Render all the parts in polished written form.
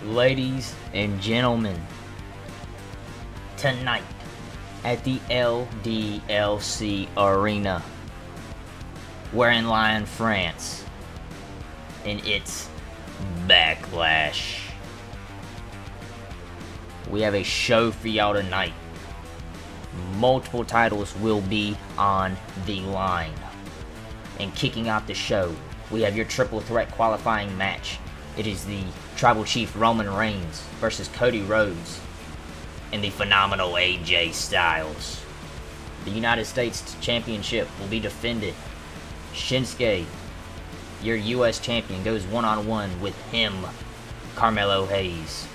Ladies and gentlemen, tonight at the LDLC Arena, we're in Lyon, France, and it's Backlash. We have a show for y'all tonight. Multiple titles will be on the line. And kicking off the show, we have your triple threat qualifying match. It is the Tribal Chief Roman Reigns versus Cody Rhodes and the phenomenal AJ Styles. The United States Championship will be defended. Shinsuke, your US champion, goes one-on-one with him, Carmelo Hayes.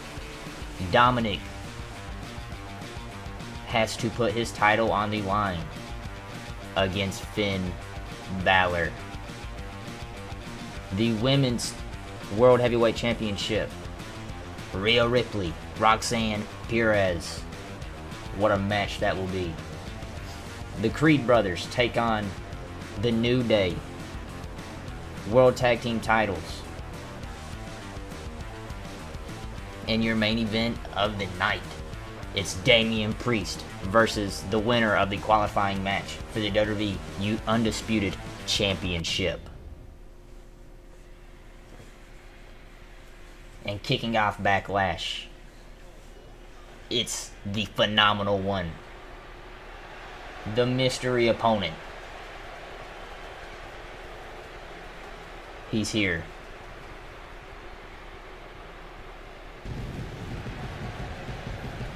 Dominic has to put his title on the line against Finn Balor. The Women's World Heavyweight Championship, Rhea Ripley, Roxanne Perez. What a match that will be. The Creed brothers take on the New Day World Tag Team titles. And your main event of the night, it's Damian Priest versus the winner of the qualifying match for the WWE Undisputed Championship. And kicking off Backlash, it's the phenomenal one, the mystery opponent. He's here.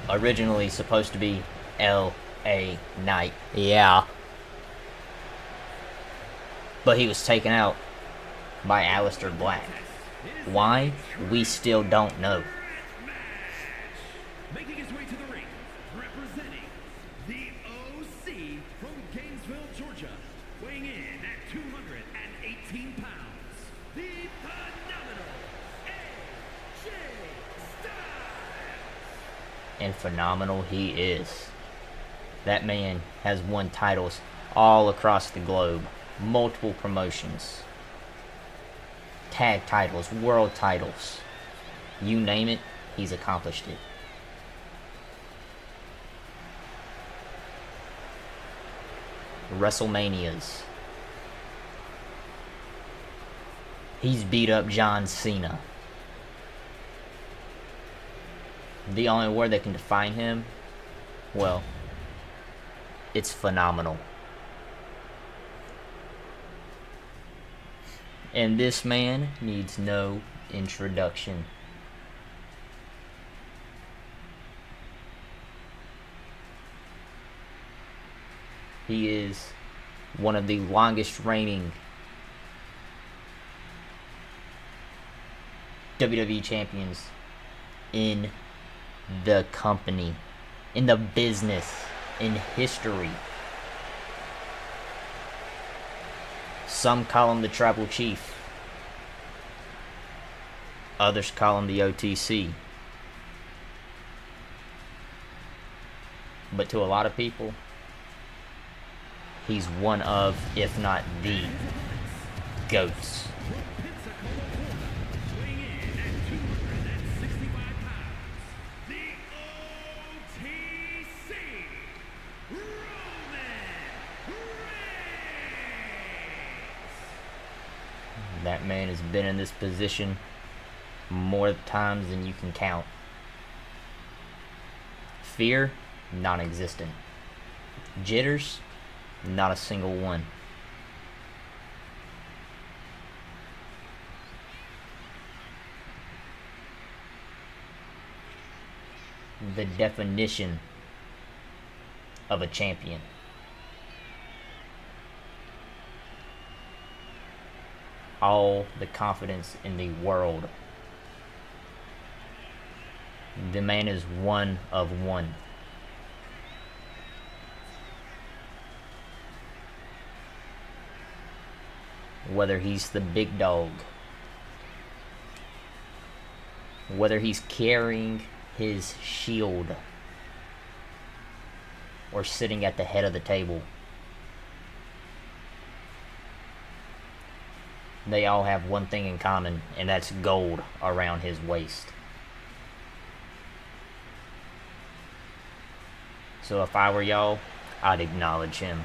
Originally supposed to be L.A. Knight. Yeah. But he was taken out by Aleister Black. Why? We still don't know. Making his way to the ring, representing the OC from Gainesville, Georgia, weighing in at 218 pounds, the phenomenal AJ Styles. And phenomenal he is. That man has won titles all across the globe, multiple promotions, tag titles, world titles, you name it, he's accomplished it. WrestleManias. He's beat up John Cena. The only word that can define him, well, it's phenomenal. And this man needs no introduction. He is one of the longest reigning WWE champions in the company, in the business, in history. Some call him the Tribal Chief. Others call him the OTC. But to a lot of people, he's one of, if not the, GOATs. Weighing in at 265 pounds, the OTC, Roman Reigns. That man has been in this position more times than you can count. Fear, non-existent. Jitters, not a single one. The definition of a champion. All the confidence in the world. The man is one of one. Whether he's the big dog, whether he's carrying his shield or sitting at the head of the table, they all have one thing in common, and that's gold around his waist. So if I were y'all, I'd acknowledge him.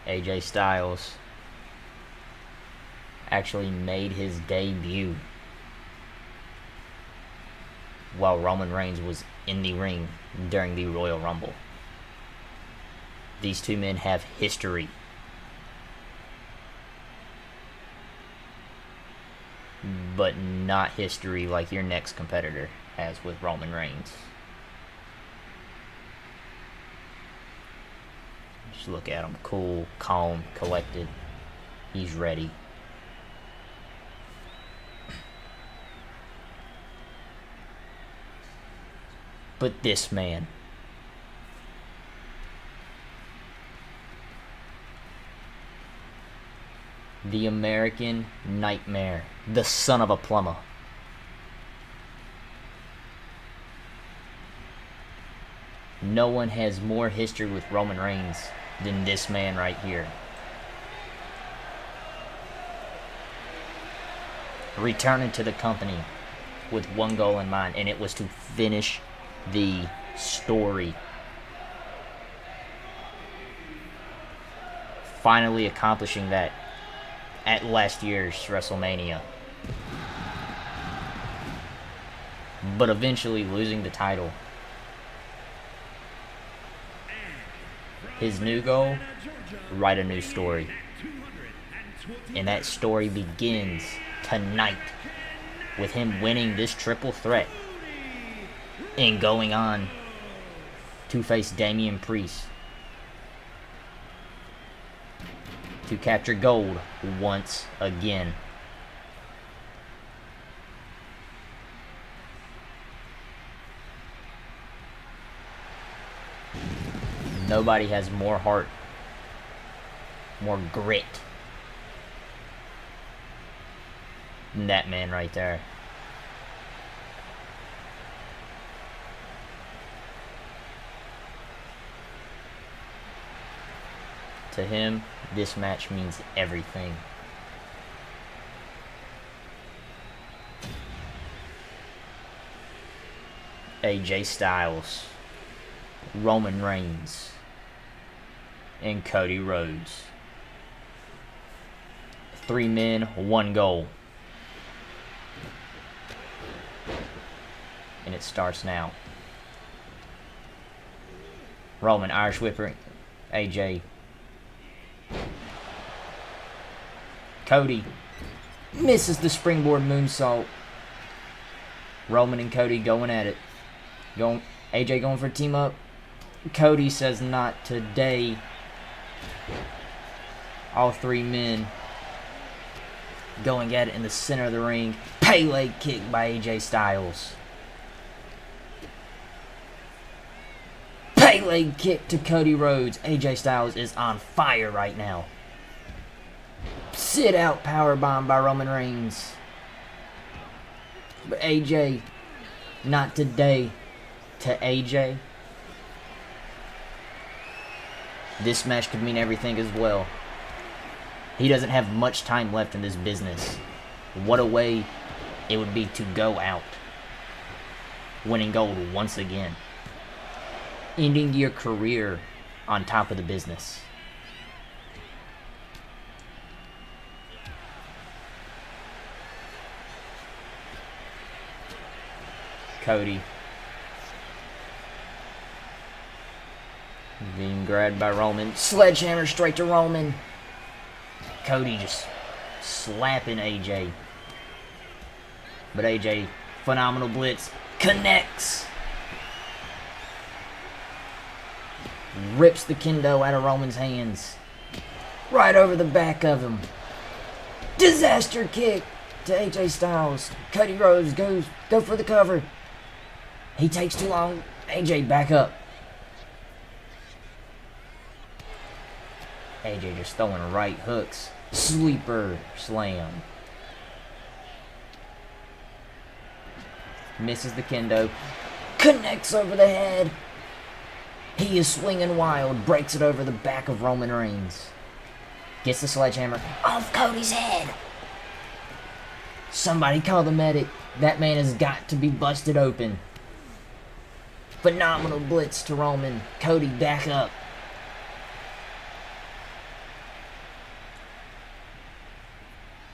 AJ Styles actually made his debut while Roman Reigns was in the ring during the Royal Rumble. These two men have history. But not history like your next competitor has with Roman Reigns. Just look at him. Cool, calm, collected. He's ready. But this man, the American Nightmare, the son of a plumber. No one has more history with Roman Reigns than this man right here. Returning to the company with one goal in mind, and it was to finish the story. Finally accomplishing that at last year's WrestleMania. But eventually losing the title. His new goal, write a new story. And that story begins tonight with him winning this triple threat and going on to face Damian Priest to capture gold once again. Nobody has more heart, more grit than that man right there. To him, this match means everything. AJ Styles, Roman Reigns, and Cody Rhodes. 3 men, 1 goal. And it starts now. Roman, Irish Whipper, AJ. Cody misses the springboard moonsault. Roman and Cody going at it. AJ going for a team up. Cody says not today. All 3 men going at it in the center of the ring. Pele kick by AJ Styles. Pele kick to Cody Rhodes. AJ Styles is on fire right now. Sit out powerbomb by Roman Reigns. But AJ, not today. To AJ, this match could mean everything as well. He doesn't have much time left in this business. What a way it would be to go out winning gold once again. Ending your career on top of the business. Cody being grabbed by Roman. Sledgehammer straight to Roman. Cody just slapping AJ. But AJ, phenomenal blitz, connects. Rips the kendo out of Roman's hands. Right over the back of him. Disaster kick to AJ Styles. Cody Rhodes go for the cover. He takes too long. AJ back up. AJ just throwing right hooks. Sleeper slam. Misses the kendo. Connects over the head. He is swinging wild. Breaks it over the back of Roman Reigns. Gets the sledgehammer off Cody's head. Somebody call the medic. That man has got to be busted open. Phenomenal blitz to Roman. Cody, back up.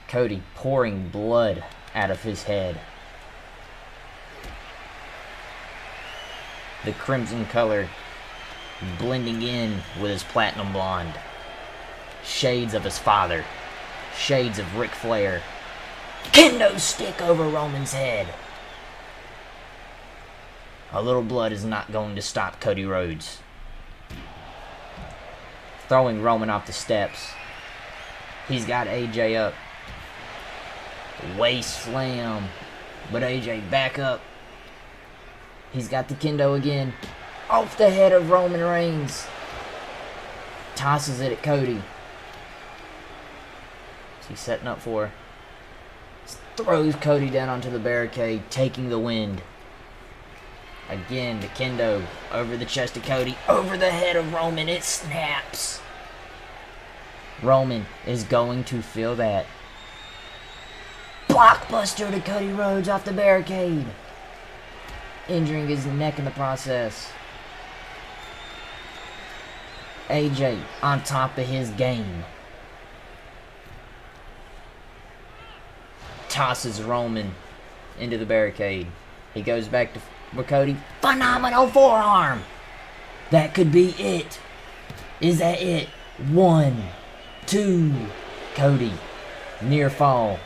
Cody pouring blood out of his head. The crimson color blending in with his platinum blonde. Shades of his father. Shades of Ric Flair. Kendo stick over Roman's head. A little blood is not going to stop Cody Rhodes. Throwing Roman off the steps. He's got AJ up. Waist slam. But AJ back up. He's got the kendo again. Off the head of Roman Reigns. Tosses it at Cody. What's he setting up for? Throws Cody down onto the barricade, taking the wind. Again, the kendo over the chest of Cody, over the head of Roman. It snaps. Roman is going to feel that. Blockbuster to Cody Rhodes off the barricade, injuring his neck in the process. AJ on top of his game. Tosses Roman into the barricade. He goes back to Cody. Phenomenal forearm. That could be it. Is that it? 1, 2. Cody. Near fall.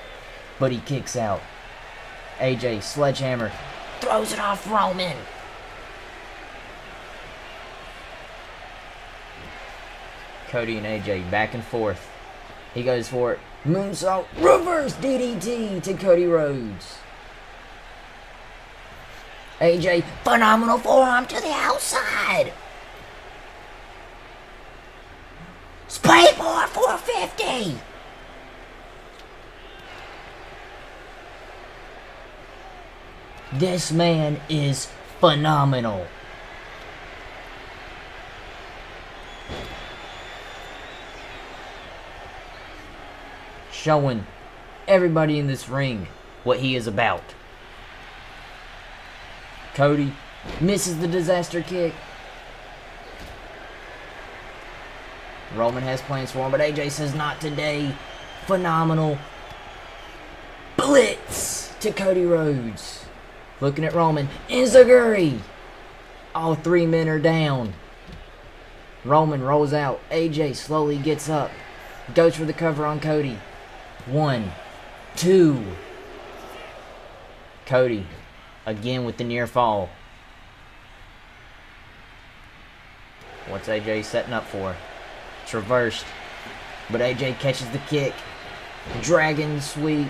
But he kicks out. AJ sledgehammer. Throws it off Roman. Cody and AJ back and forth. He goes for it. Moonsault. Reverse DDT to Cody Rhodes. AJ, phenomenal forearm to the outside. Springboard 450. This man is phenomenal. Showing everybody in this ring what he is about. Cody misses the disaster kick. Roman has plans for him, but AJ says not today. Phenomenal blitz to Cody Rhodes. Looking at Roman. Enziguri. All 3 men are down. Roman rolls out. AJ slowly gets up. Goes for the cover on Cody. 1, 2. Cody again with the near fall. What's AJ setting up for? Traversed. But AJ catches the kick. Dragon sweep.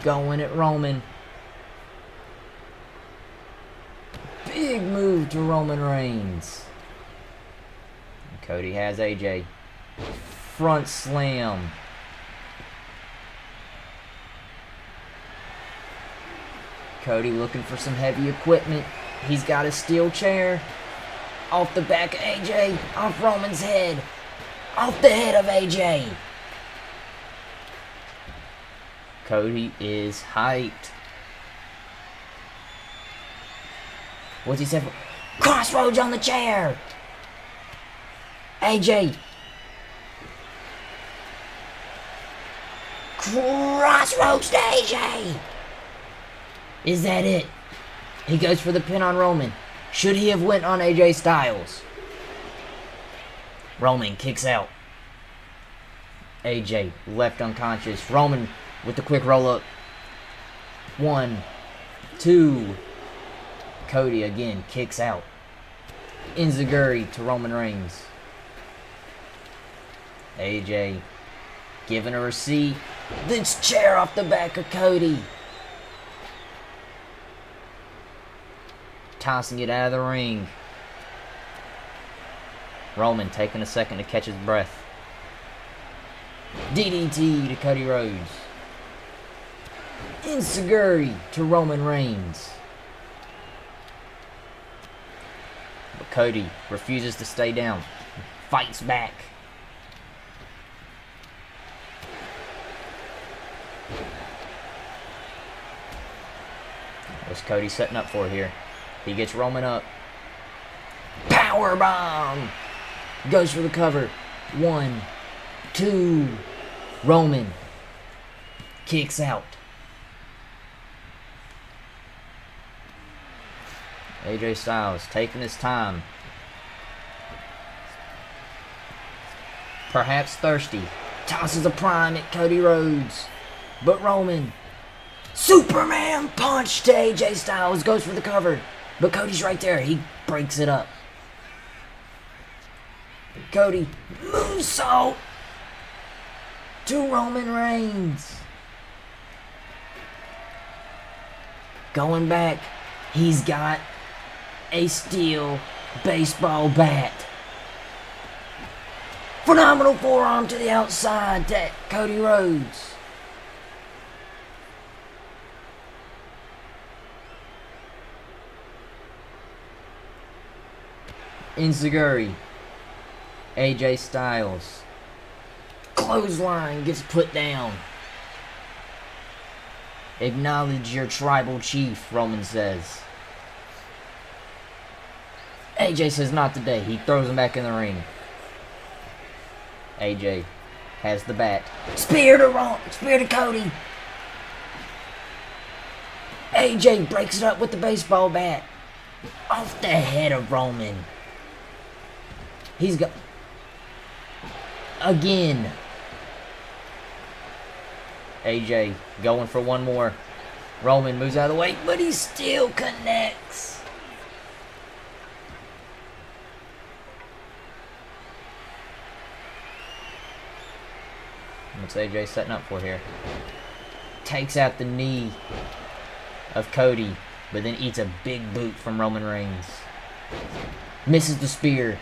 Going at Roman. Big move to Roman Reigns. Cody has AJ. Front slam. Cody looking for some heavy equipment. He's got a steel chair. Off the back of AJ. Off Roman's head. Off the head of AJ. Cody is hyped. What's he say for? Crossroads on the chair. AJ. Crossroads to AJ. Is that it? He goes for the pin on Roman. Should he have went on AJ Styles? Roman kicks out. AJ left unconscious. Roman with the quick roll up. 1, 2. Cody again kicks out. Enziguri to Roman Reigns. AJ giving a receipt. This chair off the back of Cody. Tossing it out of the ring. Roman taking a second to catch his breath. DDT to Cody Rhodes. Enziguri to Roman Reigns. But Cody refuses to stay down. fights back. What's Cody setting up for here? He gets Roman up. Power bomb! Goes for the cover. 1, 2. Roman kicks out. AJ Styles taking his time. Perhaps thirsty. Tosses a prime at Cody Rhodes. But Roman. Superman punch to AJ Styles. Goes for the cover. But Cody's right there. He breaks it up. Cody. Moonsault to Roman Reigns. Going back. He's got a steel baseball bat. Phenomenal forearm to the outside to Cody Rhodes. Enziguri. AJ Styles. Clothesline gets put down. Acknowledge your tribal chief, Roman says. AJ says not today. He throws him back in the ring. AJ has the bat. Spear to Cody. AJ breaks it up with the baseball bat. Off the head of Roman. He's got... Again. AJ going for one more. Roman moves out of the way, but he still connects. What's AJ setting up for here? Takes out the knee of Cody, but then eats a big boot from Roman Reigns. Misses the spear.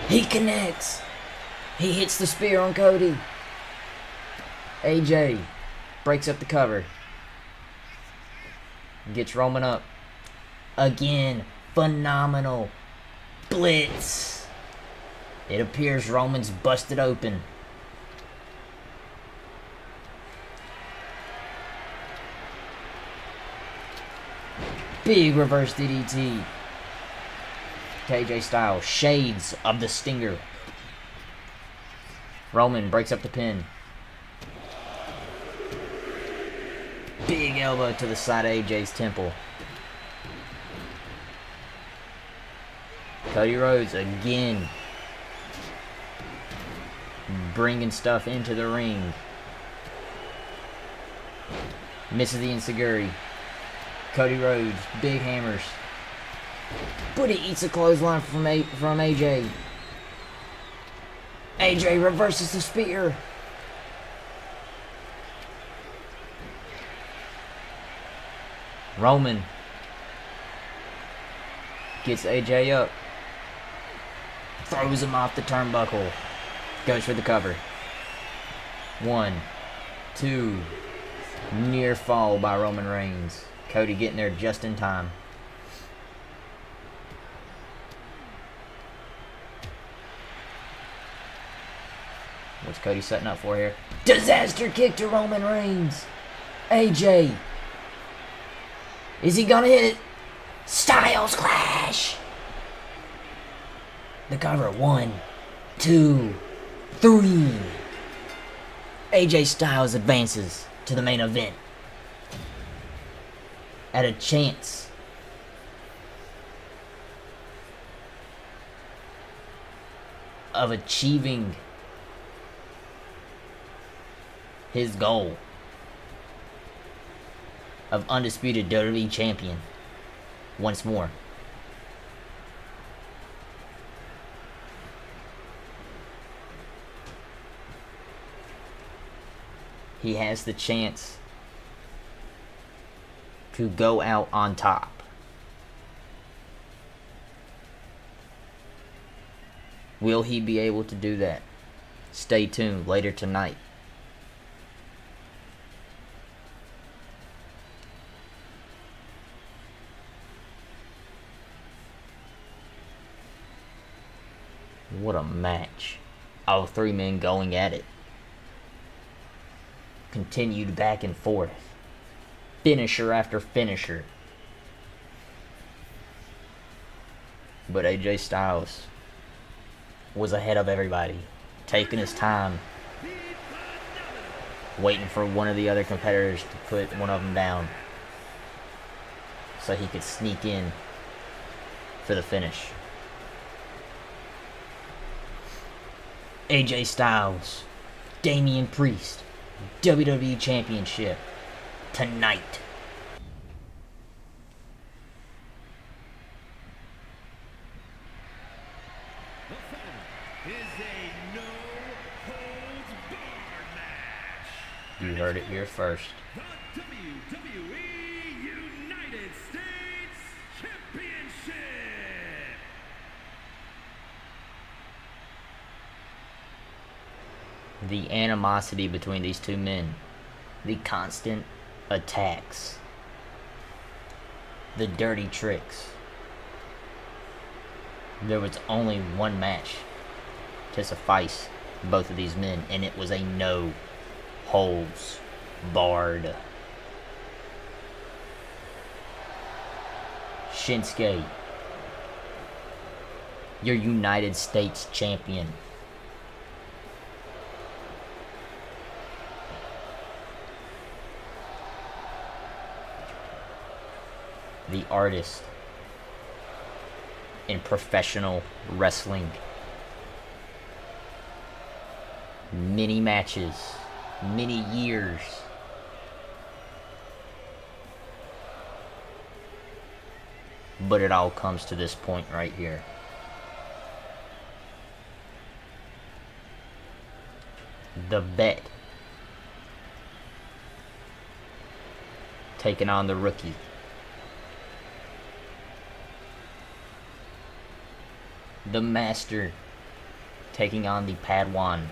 He connects. He hits the spear on Cody. AJ breaks up the cover. Gets Roman up. Again, phenomenal blitz. It appears Roman's busted open. Big reverse DDT. KJ Styles, shades of the Stinger. Roman breaks up the pin. Big elbow to the side of AJ's temple. Cody Rhodes again. Bringing stuff into the ring. Misses the Enziguri. Cody Rhodes, big hammers. But he eats a clothesline from AJ. AJ reverses the spear. Roman gets AJ up. Throws him off the turnbuckle. Goes for the cover. 1, 2. Near fall by Roman Reigns. Cody getting there just in time. What's Cody setting up for here? Disaster kick to Roman Reigns. AJ. Is he gonna hit it? Styles Clash. The cover. 1, 2, 3. AJ Styles advances to the main event. At a chance of achieving his goal of undisputed WWE champion once more. He has the chance to go out on top. Will he be able to do that? Stay tuned later tonight. What a match. All three men going at it. Continued back and forth. Finisher after finisher. But AJ Styles was ahead of everybody, taking his time, waiting for one of the other competitors to put one of them down so he could sneak in for the finish. AJ Styles, Damian Priest, WWE Championship tonight. The following is a no-holds-barred match. You heard it here first. The WWE United States Championship. The animosity between these two men, the constant attacks, the dirty tricks. There was only one match to suffice both of these men, and it was a no holds barred. Shinsuke, your United States champion. The artist in professional wrestling. Many matches, many years. But it all comes to this point right here. The vet taking on the rookie. The master taking on the Padawan.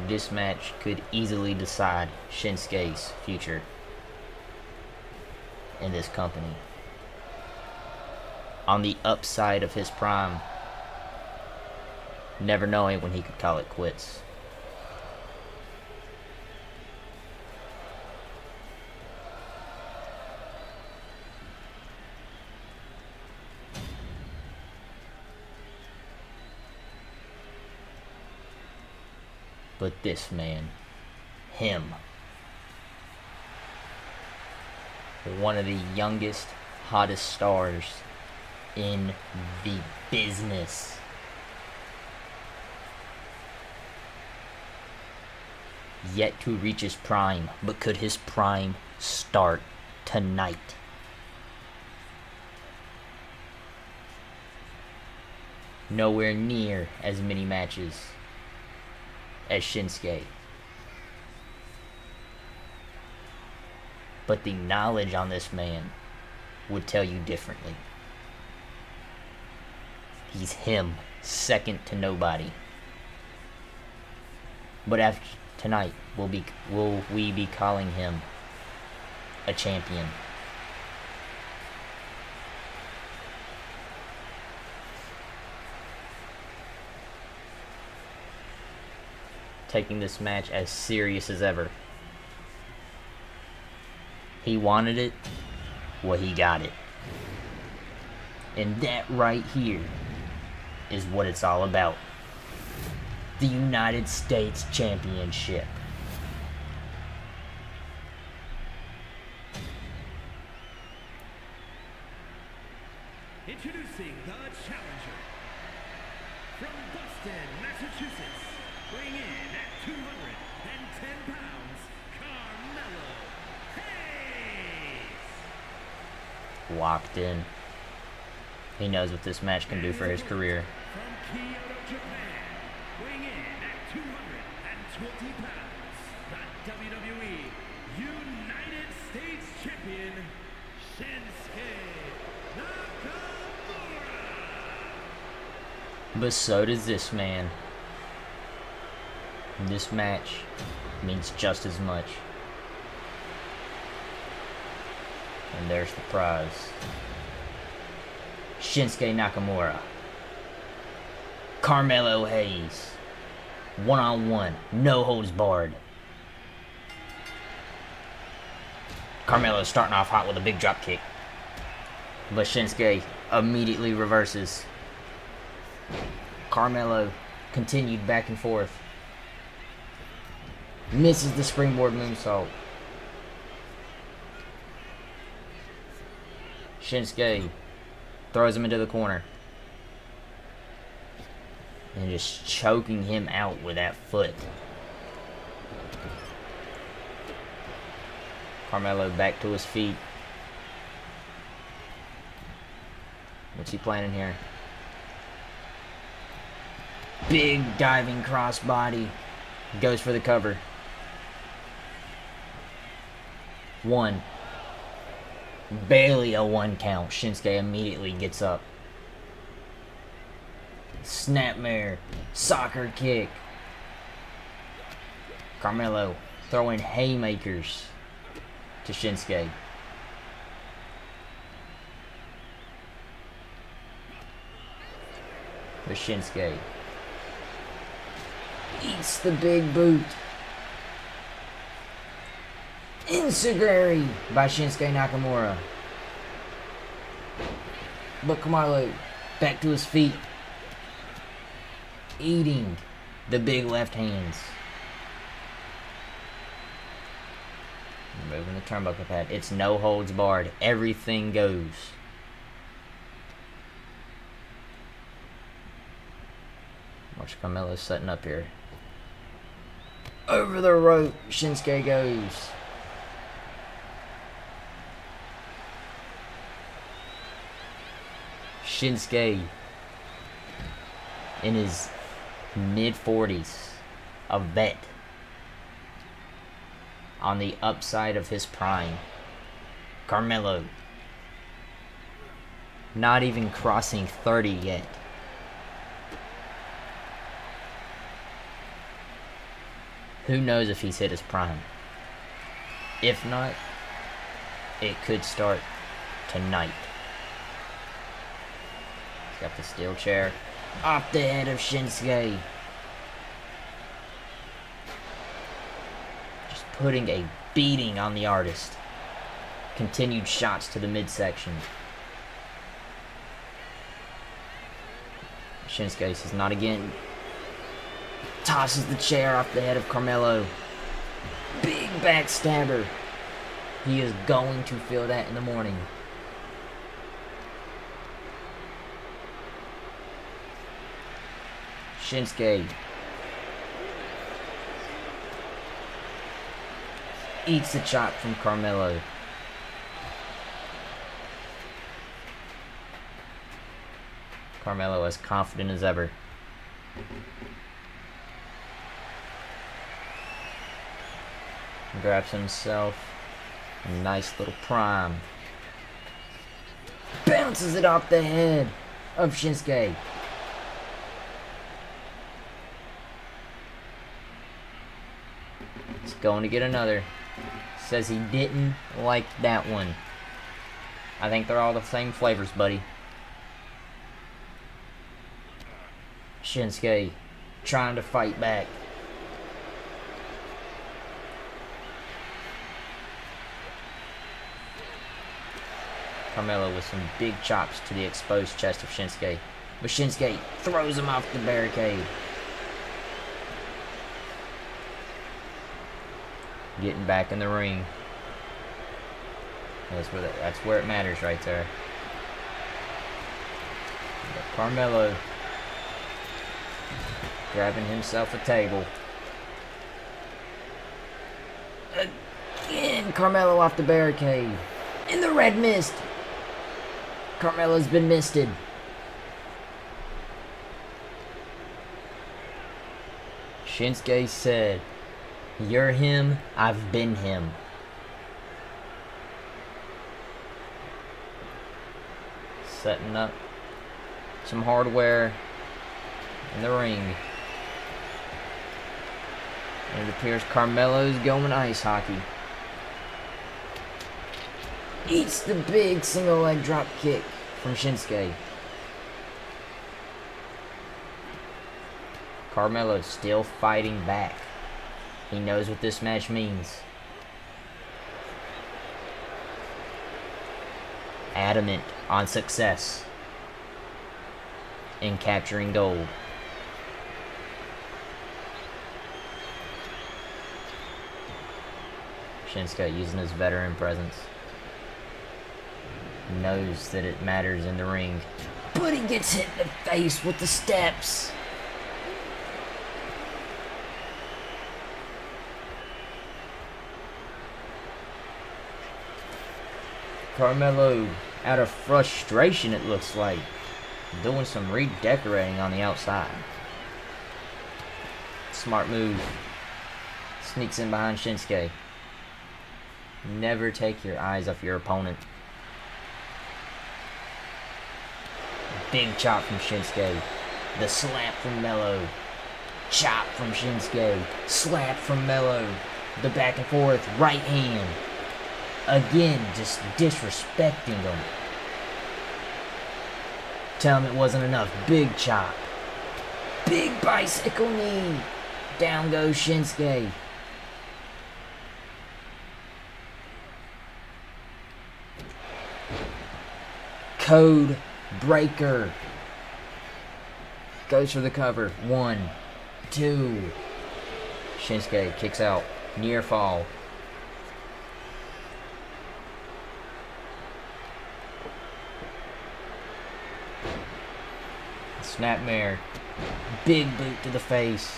This match could easily decide Shinsuke's future in this company. On the upside of his prime, never knowing when he could call it quits. But this man, him, one of the youngest, hottest stars in the business. Yet to reach his prime, but could his prime start tonight? Nowhere near as many matches as Shinsuke. But the knowledge on this man would tell you differently. He's him, second to nobody. But after tonight, will we be calling him a champion? Taking this match as serious as ever. He wanted it, well, he got it. And that right here is what it's all about. The United States Championship. Introducing the challenger from Boston, Massachusetts, weighing in at 210 pounds, Carmelo Hayes. Locked in. He knows what this match can do for his career. From Kyoto, Japan, weighing in at 220 pounds, the WWE United States Champion, Shinsuke Nakamura. But so does this man. This match means just as much. And there's the prize. Shinsuke Nakamura. Carmelo Hayes. One-on-one. No holds barred. Carmelo's starting off hot with a big drop kick. But Shinsuke immediately reverses. Carmelo continued back and forth. Misses the springboard moonsault. Shinsuke throws him into the corner. And just choking him out with that foot. Carmelo back to his feet. What's he planning here? Big diving crossbody. Goes for the cover. 1. Barely a 1 count. Shinsuke immediately gets up. Snapmare. Soccer kick. Carmelo throwing haymakers to Shinsuke. But Shinsuke eats the big boot. Enziguri by Shinsuke Nakamura. But Carmelo back to his feet. Eating the big left hands. Moving the turnbuckle pad. It's no holds barred. Everything goes. Watch Carmelo setting up here. Over the rope, Shinsuke goes. Shinsuke, in his mid-40s, a vet, on the upside of his prime. Carmelo, not even crossing 30 yet. Who knows if he's hit his prime? If not, it could start tonight. He's got the steel chair off the head of Shinsuke. Just putting a beating on the artist. Continued shots to the midsection. Shinsuke says not again. Tosses the chair off the head of Carmelo. Big backstabber. He is going to feel that in the morning. Shinsuke eats the chop from Carmelo. Carmelo as confident as ever. Grabs himself a nice little prime. Bounces it off the head of Shinsuke. He's going to get another. Says he didn't like that one. I think they're all the same flavors, buddy. Shinsuke trying to fight back. Carmelo with some big chops to the exposed chest of Shinsuke. But Shinsuke throws him off the barricade. Getting back in the ring. That's where it matters right there. But Carmelo grabbing himself a table. Again, Carmelo off the barricade. In the red mist. Carmelo's been misted. Shinsuke said, "You're him, I've been him." Setting up some hardware in the ring. And it appears Carmelo's going ice hockey. Eats the big single leg drop kick from Shinsuke. Carmelo still fighting back. He knows what this match means. Adamant on success in capturing gold. Shinsuke using his veteran presence. Knows that it matters in the ring. But he gets hit in the face with the steps. Carmelo, out of frustration it looks like, doing some redecorating on the outside. Smart move. Sneaks in behind Shinsuke. Never take your eyes off your opponent. Big chop from Shinsuke. The slap from Melo. Chop from Shinsuke. Slap from Melo. The back and forth right hand. Again, just disrespecting him. Tell him it wasn't enough. Big chop. Big bicycle knee. Down goes Shinsuke. Code breaker. Goes for the cover. 1, 2. Shinsuke kicks out. Near fall. Snapmare. Big boot to the face.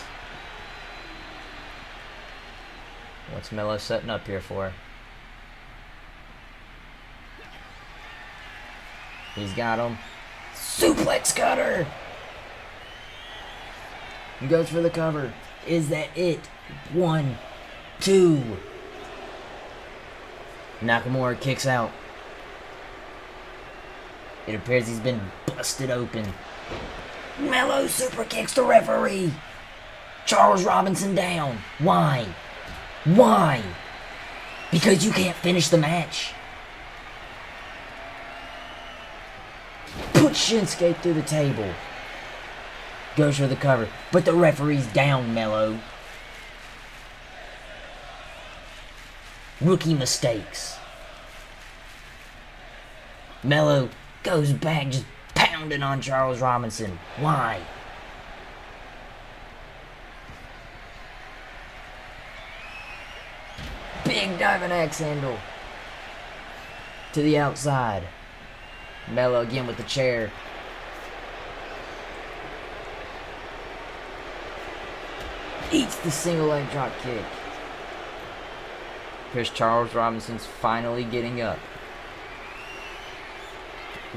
What's Melo setting up here for? He's got him. Suplex cutter! He goes for the cover. Is that it? 1, 2. Nakamura kicks out. It appears he's been busted open. Melo super kicks the referee. Charles Robinson down. Why? Why? Because you can't finish the match. Puts Shinsuke through the table. Goes for the cover, but the referee's down, Melo. Rookie mistakes. Melo goes back, just pounding on Charles Robinson. Why? Big diving axe handle. To the outside. Melo again with the chair. Eats the single leg drop kick. Here's Charles Robinson's finally getting up.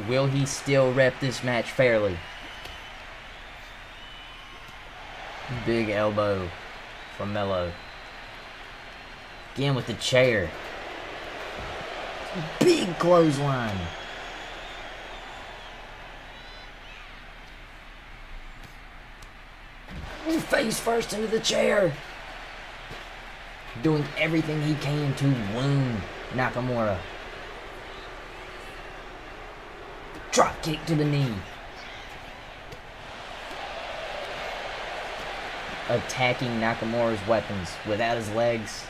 Will he still rep this match fairly? Big elbow from Melo. Again with the chair. Big clothesline. Face first into the chair. Doing everything he can to wound Nakamura. Drop kick to the knee. Attacking Nakamura's weapons without his legs.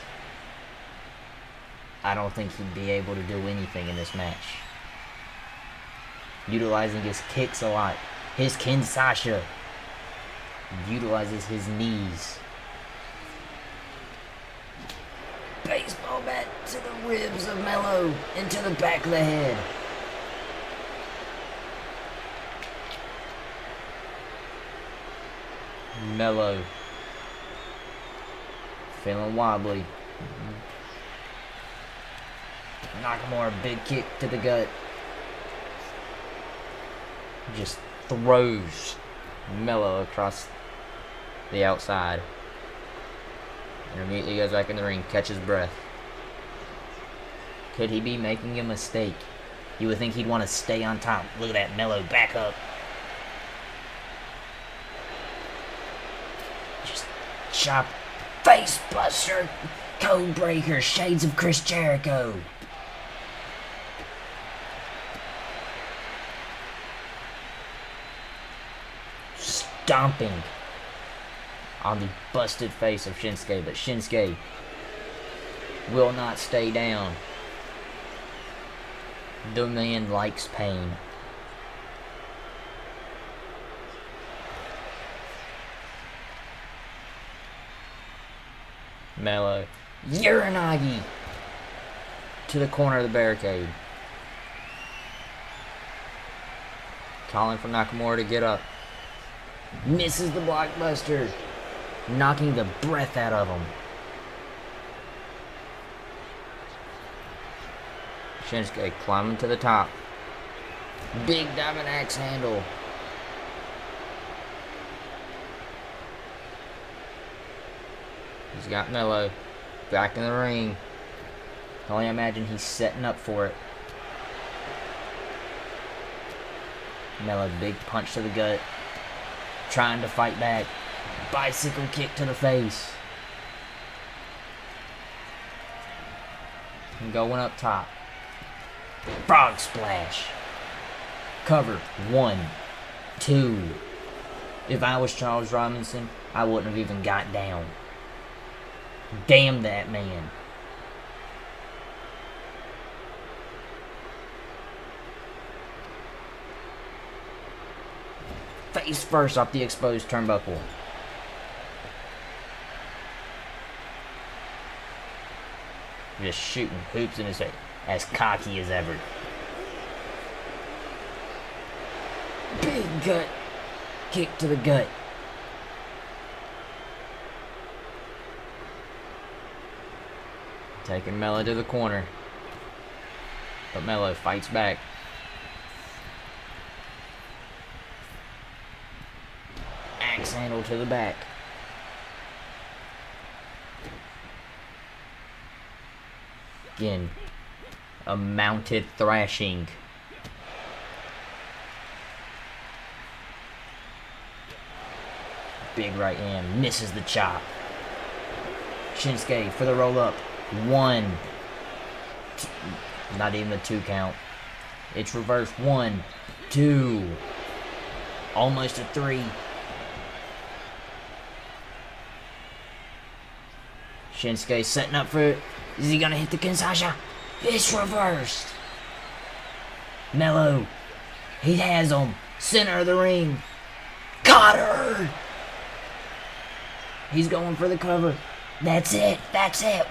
I don't think he'd be able to do anything in this match. Utilizing his kicks a lot. His Kinshasa. Utilizes his knees. Baseball bat to the ribs of Melo. Into the back of the head. Melo. Feeling wobbly. Nakamura, big kick to the gut. Just throws Melo across the outside. And immediately goes back in the ring, catches breath. Could he be making a mistake? You would think he'd want to stay on top. Look at that, Melo, back up. Just chop. Face buster. Code breaker. Shades of Chris Jericho. stomping on the busted face of Shinsuke, but Shinsuke will not stay down. The man likes pain. Mello. Uranagi to the corner of the barricade. Calling for Nakamura to get up. Misses the blockbuster, knocking the breath out of him. Shinsuke climbing to the top. Big diamond axe handle. He's got Mello back in the ring. I can only imagine he's setting up for it. Mello, big punch to the gut. Trying to fight back. Bicycle kick to the face. And going up top. Frog splash. Cover. 1, 2. If I was Charles Robinson, I wouldn't have even got down. Damn that man. Face first off the exposed turnbuckle. Just shooting hoops in his face. As cocky as ever. Big gut. Kick to the gut. Taking Mello to the corner. But Mello fights back. Axe handle to the back. Again, a mounted thrashing. Big right hand, misses the chop. Shinsuke for the roll up. 1. Not even the 2 count. It's reversed. 1, 2. Almost a 3. Shinsuke setting up for it. Is he gonna hit the Kinshasa? It's reversed. Mello. He has him. Center of the ring. Got her. He's going for the cover. That's it. That's it.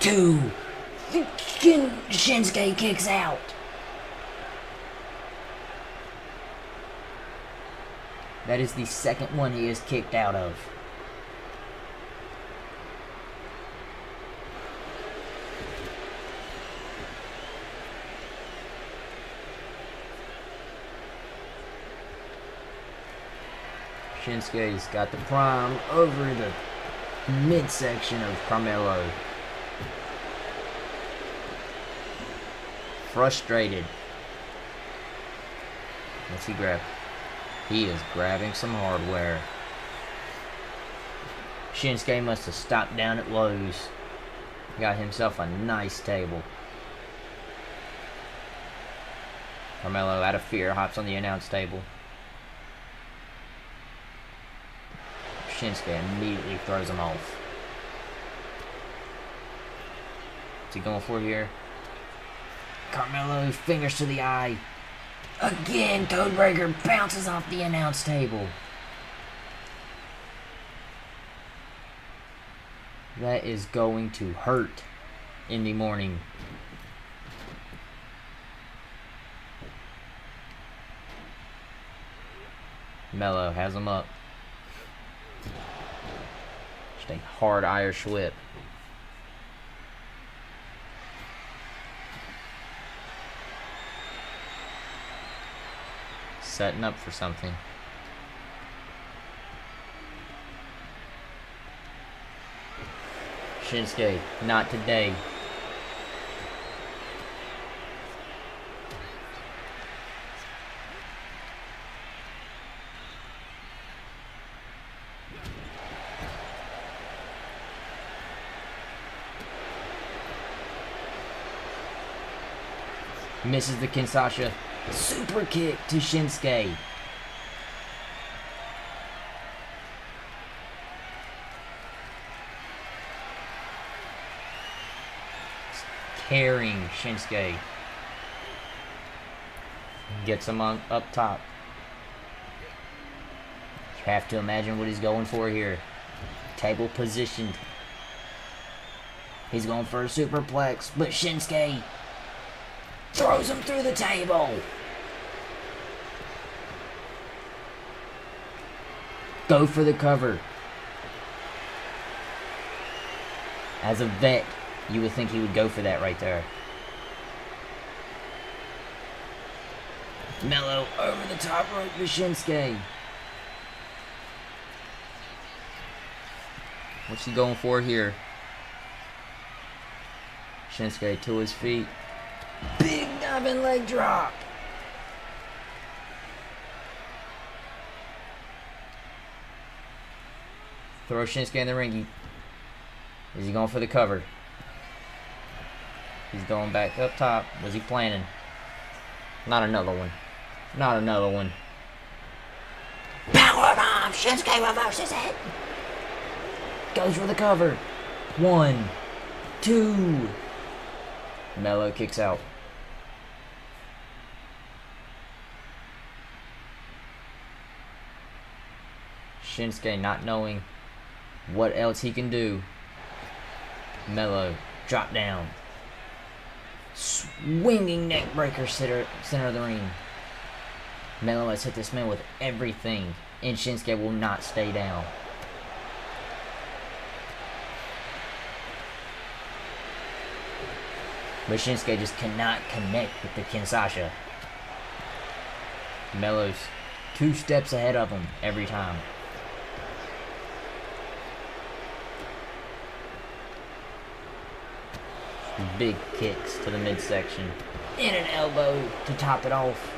2. Shinsuke kicks out. That is the second one he is kicked out of. Shinsuke's got the prime over the midsection of Carmelo. Frustrated. What's he grab? He is grabbing some hardware. Shinsuke must have stopped down at Lowe's. Got himself a nice table. Carmelo, out of fear, hops on the announce table. Shinsuke immediately throws him off. What's he going for here? Carmelo, fingers to the eye. Again, Codebreaker bounces off the announce table. That is going to hurt in the morning. Mello has him up. Just a hard Irish whip. Setting up for something. Shinsuke, not today. Misses the Kinshasa. Super kick to Shinsuke. tearing Shinsuke. Gets him on up top. You have to imagine what he's going for here. Table positioned. He's going for a superplex, but Shinsuke throws him through the table. Go for the cover. As a vet, you would think he would go for that right there. Mello over the top rope to Shinsuke. What's he going for here? Shinsuke to his feet. Big diving leg drop. Throw Shinsuke in the ring. Is he going for the cover? He's going back up top. Was he planning? Not another one. Not another one. Powerbomb! Shinsuke reverses it. Goes for the cover. 1, 2. Mello kicks out. Shinsuke not knowing what else he can do. Mello drop down. Swinging neck breaker center of the ring. Mello has hit this man with everything, and Shinsuke will not stay down. But Shinsuke just cannot connect with the Kinshasa. Mello's 2 steps ahead of him every time. Big kicks to the midsection. And an elbow to top it off.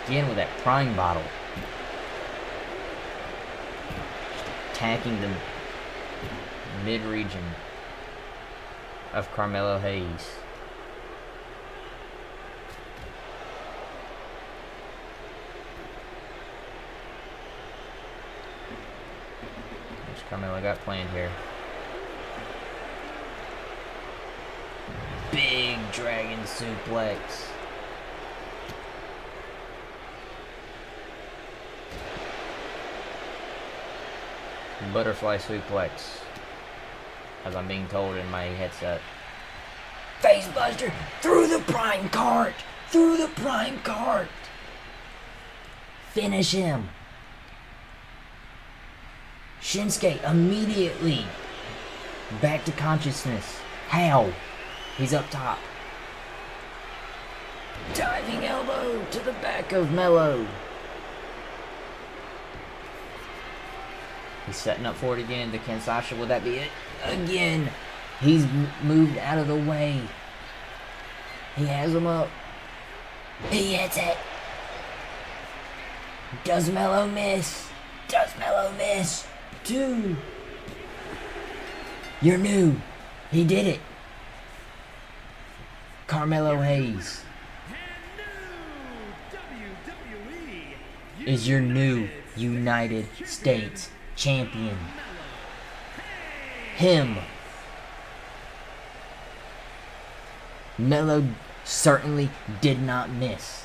Again with that prime bottle. Just attacking the mid-region of Carmelo Hayes. What's Carmelo got planned here? Big dragon suplex. Butterfly suplex, as I'm being told in my headset. Facebuster through the prime cart! Through the prime cart! Finish him! Shinsuke immediately back to consciousness. How? He's up top. Diving elbow to the back of Mello. He's setting up for it again. The Kinshasa, will that be it? Again. He's moved out of the way. He has him up. He hits it. Does Mello miss? Does Mello miss? 2. You're new. He did it. Carmelo Hayes is your new United States champion. Him. Mello certainly did not miss.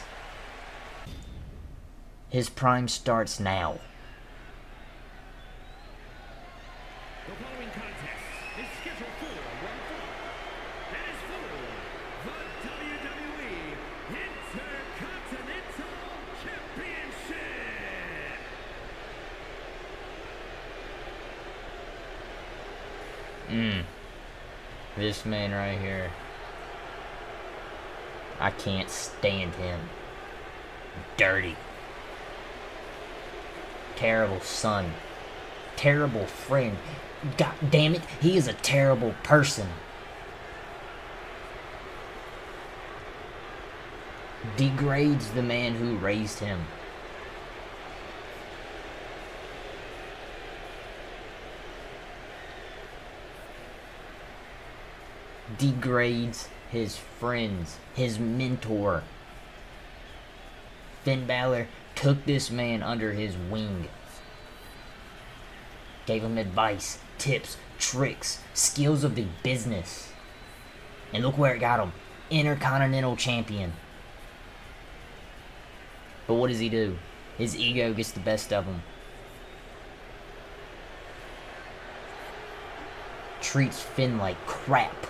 His prime starts now. The following contest is scheduled for one fall. That is for the WWE Intercontinental Championship. This man right here. I can't stand him. Dirty. Terrible son. Terrible friend. God damn it, he is a terrible person. Degrades the man who raised him. Degrades his friends, his mentor. Finn Balor took this man under his wing. Gave him advice, tips, tricks, skills of the business. And look where it got him. Intercontinental Champion. But what does he do? His ego gets the best of him. Treats Finn like crap.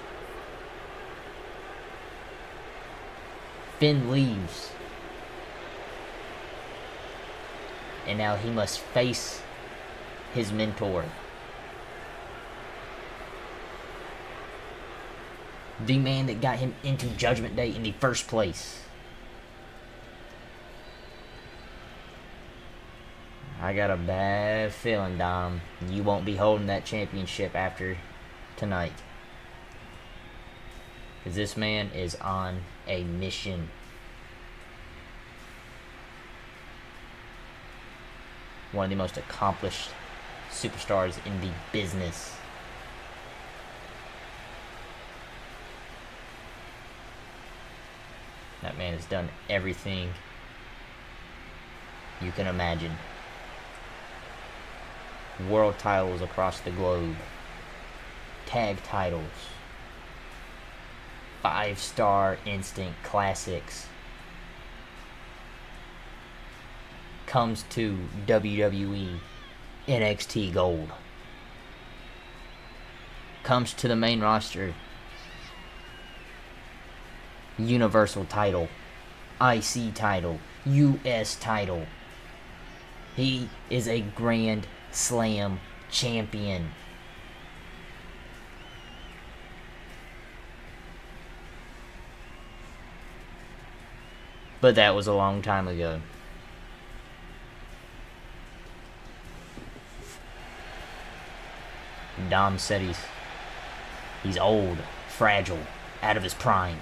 Finn leaves. And now he must face his mentor. The man that got him into Judgment Day in the first place. I got a bad feeling, Dom, you won't be holding that championship after tonight. Because this man is on a mission. One of the most accomplished superstars in the business. That man has done everything you can imagine. World titles across the globe. Tag titles. 5-star instant classics. Comes to WWE NXT Gold. Comes to the main roster. Universal title. IC title. US title. He is a Grand Slam champion. But that was a long time ago. Dom said he's old, fragile, out of his prime.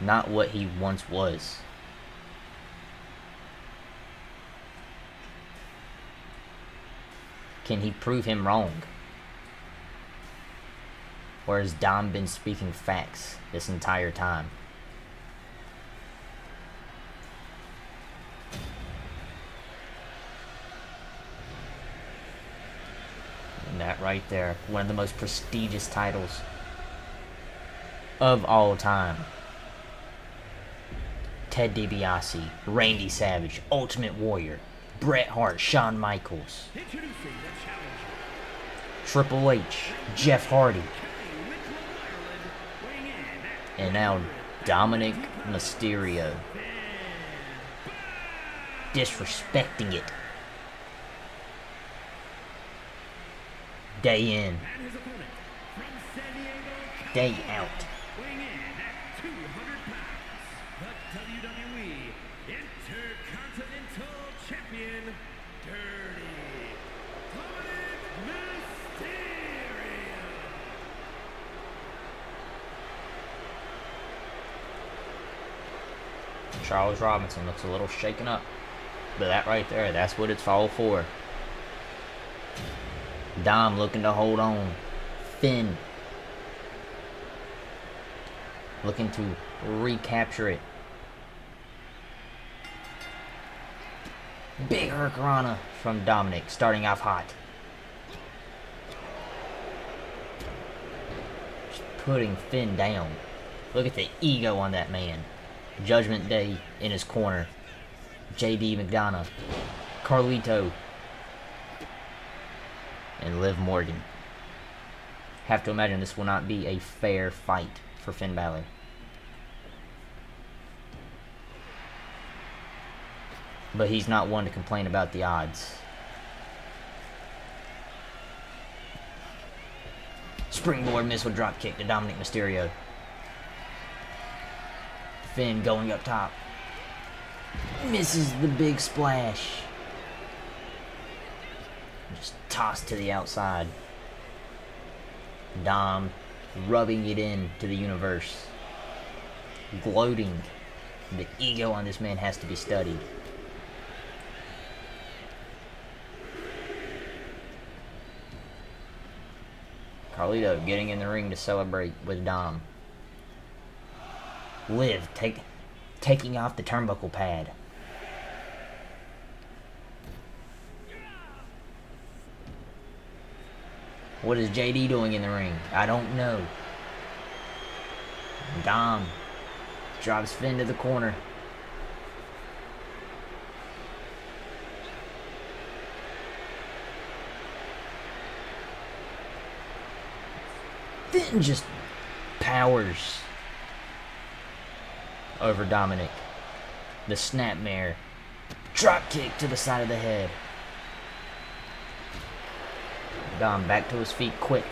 Not what he once was. Can he prove him wrong? Or has Dom been speaking facts this entire time? And that right there, one of the most prestigious titles of all time. Ted DiBiase, Randy Savage, Ultimate Warrior, Bret Hart, Shawn Michaels, Introducing the challenger. Triple H, Jeff Hardy, Weighing in at and now Dominic Mysterio. Disrespecting it. Day in, and his opponent from San Diego, day out. weighing in at 200 pounds, the WWE Intercontinental Champion, Dirty Dominic Mysterio. Charles Robinson looks a little shaken up. But that right there, that's what it's all for. Dom looking to hold on. Finn looking to recapture it. Big Hurricanrana from Dominic, starting off hot. Just putting Finn down. Look at the ego on that man. Judgment Day in his corner. JD McDonough, Carlito, and Liv Morgan. Have to imagine this will not be a fair fight for Finn Balor. But he's not one to complain about the odds. Springboard missile drop kick to Dominic Mysterio. Finn going up top. Misses the big splash. Just tossed to the outside. Dom rubbing it in to the universe. Gloating. The ego on this man has to be studied. Carlito getting in the ring to celebrate with Dom. Liv taking off the turnbuckle pad. What is JD doing in the ring? I don't know. Dom drops Finn to the corner. Finn just powers over Dominic. The snapmare. Drop kick to the side of the head. Dom back to his feet quick.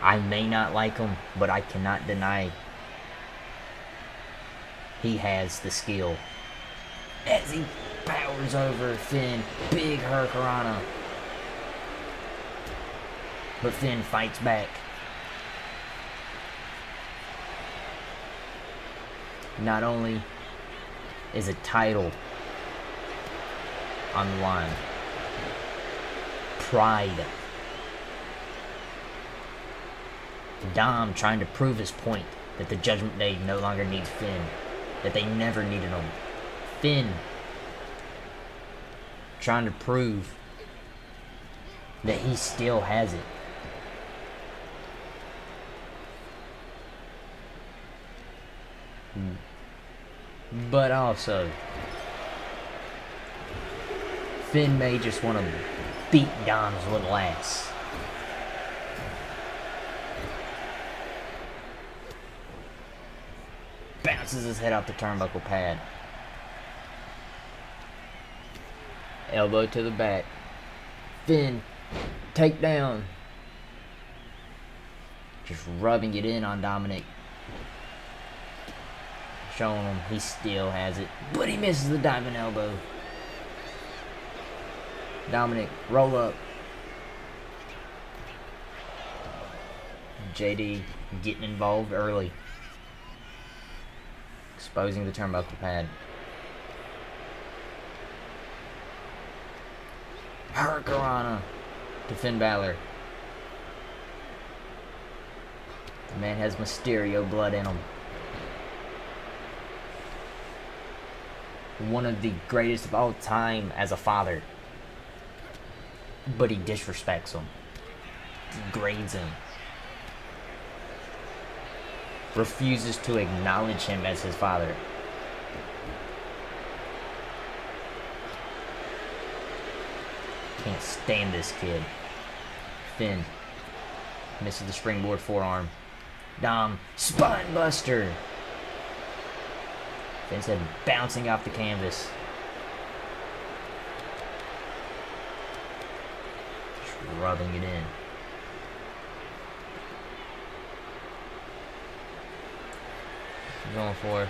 I may not like him, but I cannot deny he has the skill. As he powers over Finn, big Hurricanrana. But Finn fights back. Not only is a title on the line, pride. Dom trying to prove his point that the Judgment Day no longer needs Finn, that they never needed him. Finn trying to prove that he still has it. But also, Finn may just want to beat Dom's little ass. Bounces his head off the turnbuckle pad. Elbow to the back. Finn, takedown. Just rubbing it in on Dominic. Showing him he still has it. But he misses the diamond elbow. Dominic, roll up. JD getting involved early. Exposing the turnbuckle pad. Hurricanrana to Finn Balor. The man has Mysterio blood in him. One of the greatest of all time as a father. But he disrespects him. Degrades him. Refuses to acknowledge him as his father. Can't stand this kid. Finn misses the springboard forearm. Dom, spine buster. Finn's head bouncing off the canvas. Just rubbing it in. Going for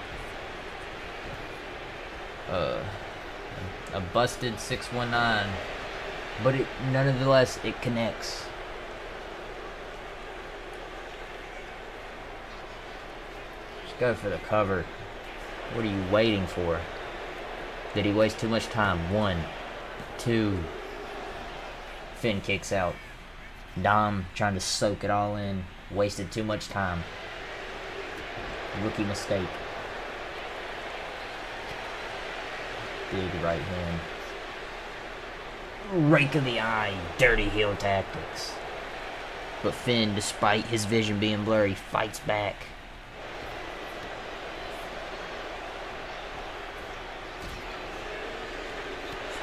a busted 619, but it nonetheless it connects. Just go for the cover. What are you waiting for? Did he waste too much time? 1, 2. Finn kicks out. Dom trying to soak it all in. Wasted too much time. Rookie mistake. Big right hand. Rake of the eye. Dirty heel tactics. But Finn, despite his vision being blurry, fights back.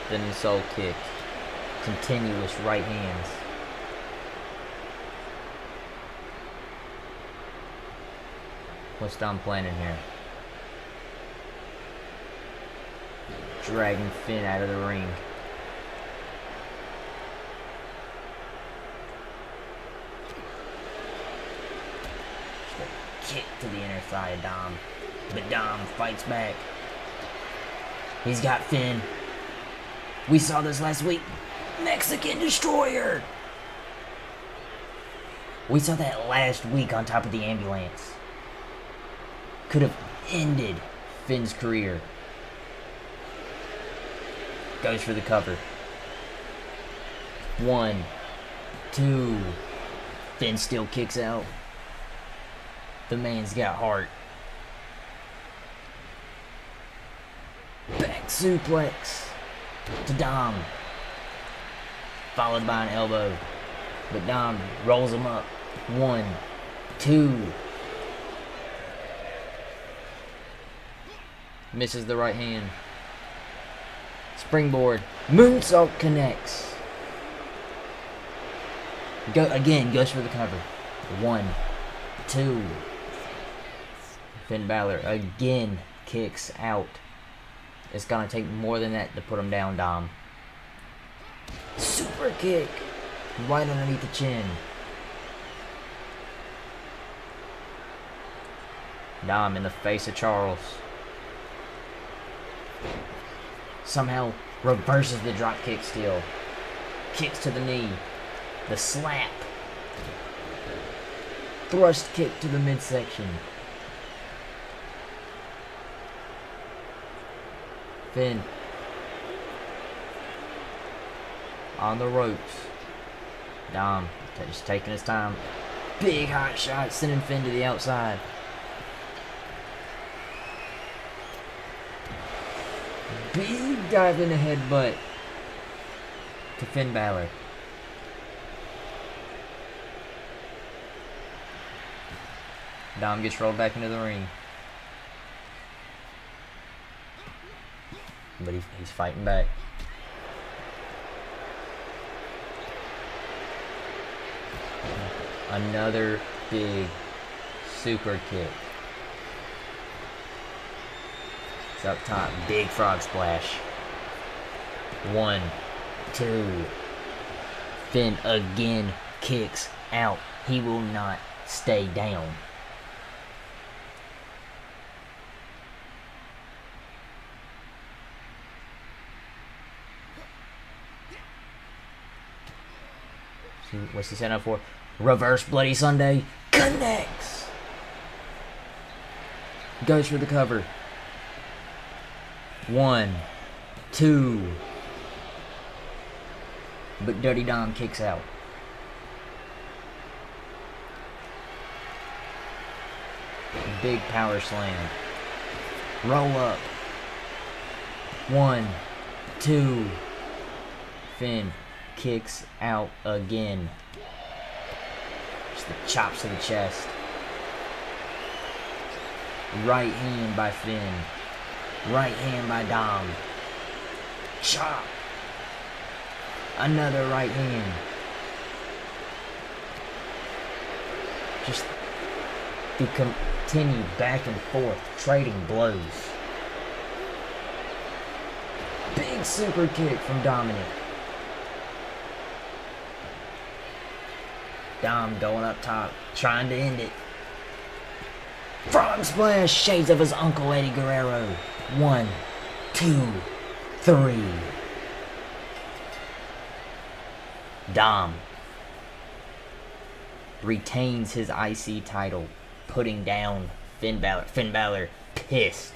Spinning soul kick. Continuous right hands. What's Dom planning here? Dragging Finn out of the ring. Just a kick to the inner thigh of Dom. But Dom fights back. He's got Finn. We saw this last week. Mexican Destroyer. We saw that last week on top of the ambulance. Could have ended Finn's career. Goes for the cover. 1, 2. Finn still kicks out. The man's got heart. Back suplex to Dom. followed by an elbow. But Dom rolls him up. 1, 2. Misses the right hand. Springboard. Moonsault connects. Goes for the cover. 1, 2. Finn Balor again kicks out. It's gonna take more than that to put him down, Dom. Super kick. Right underneath the chin. Dom in the face of Charles. Somehow reverses the drop kick still. Kicks to the knee. The slap. Thrust kick to the midsection. Finn. On the ropes. Dom just taking his time. Big hot shot, sending Finn to the outside. Big dive in the headbutt to Finn Balor. Dom gets rolled back into the ring. But he's fighting back. Another big super kick. It's up top. Big frog splash. 1, 2. Finn again kicks out. He will not stay down. What's he setting up for? Reverse Bloody Sunday. Connects. Goes for the cover. 1, 2. But Dirty Dom kicks out. Big power slam. Roll up. 1, 2. Finn kicks out again. Just the chops to the chest. Right hand by Finn. Right hand by Dom. Chop. Another right hand. Just the continued back and forth trading blows. Big super kick from Dominic. Dom going up top, trying to end it. Frog splash, shades of his uncle Eddie Guerrero. 1, 2, 3. Dom retains his IC title, putting down Finn Balor. Finn Balor pissed.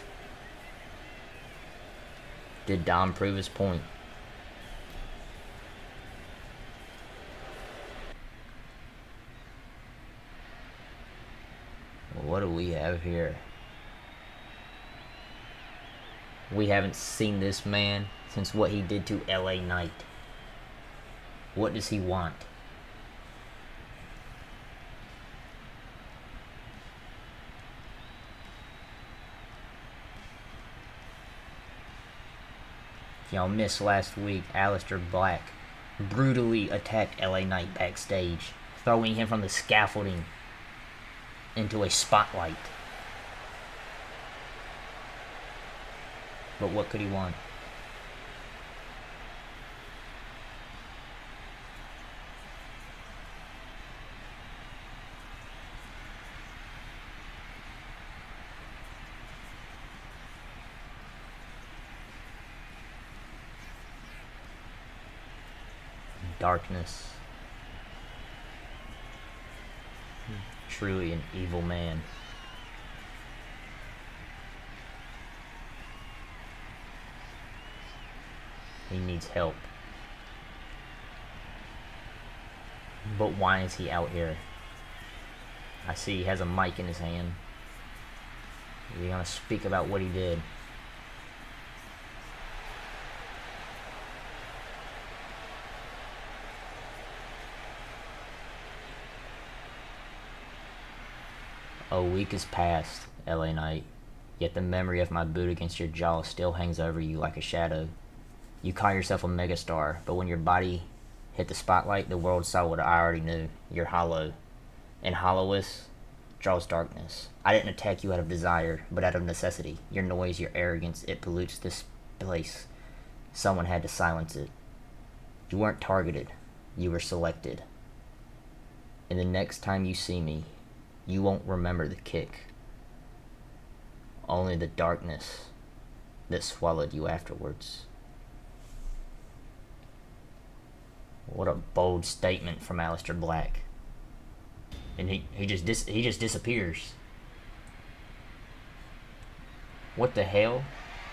Did Dom prove his point? What do we have here? We haven't seen this man since what he did to LA Knight. What does he want? If y'all missed last week, Aleister Black brutally attacked LA Knight backstage, throwing him from the scaffolding into a spotlight. But what could he want? Darkness. Truly an evil man. He needs help. But why is he out here? I see he has a mic in his hand. Is he gonna speak about what he did? A week has passed, LA Knight, yet the memory of my boot against your jaw still hangs over you like a shadow. You call yourself a megastar, but when your body hit the spotlight, the world saw what I already knew. You're hollow. And hollowness draws darkness. I didn't attack you out of desire, but out of necessity. Your noise, your arrogance, it pollutes this place. Someone had to silence it. You weren't targeted. You were selected. And the next time you see me, you won't remember the kick. Only the darkness that swallowed you afterwards. What a bold statement from Aleister Black. And he just disappears. What the hell?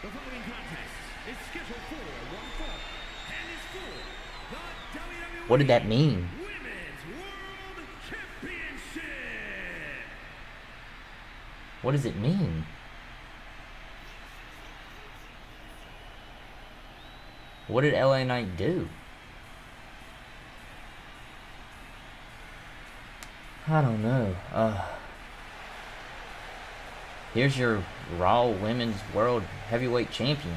The following contest is scheduled for one fall and is for the WWE What did that mean? Women's World Championship. What does it mean? What did LA Knight do? I don't know. Here's your Raw Women's World Heavyweight Champion.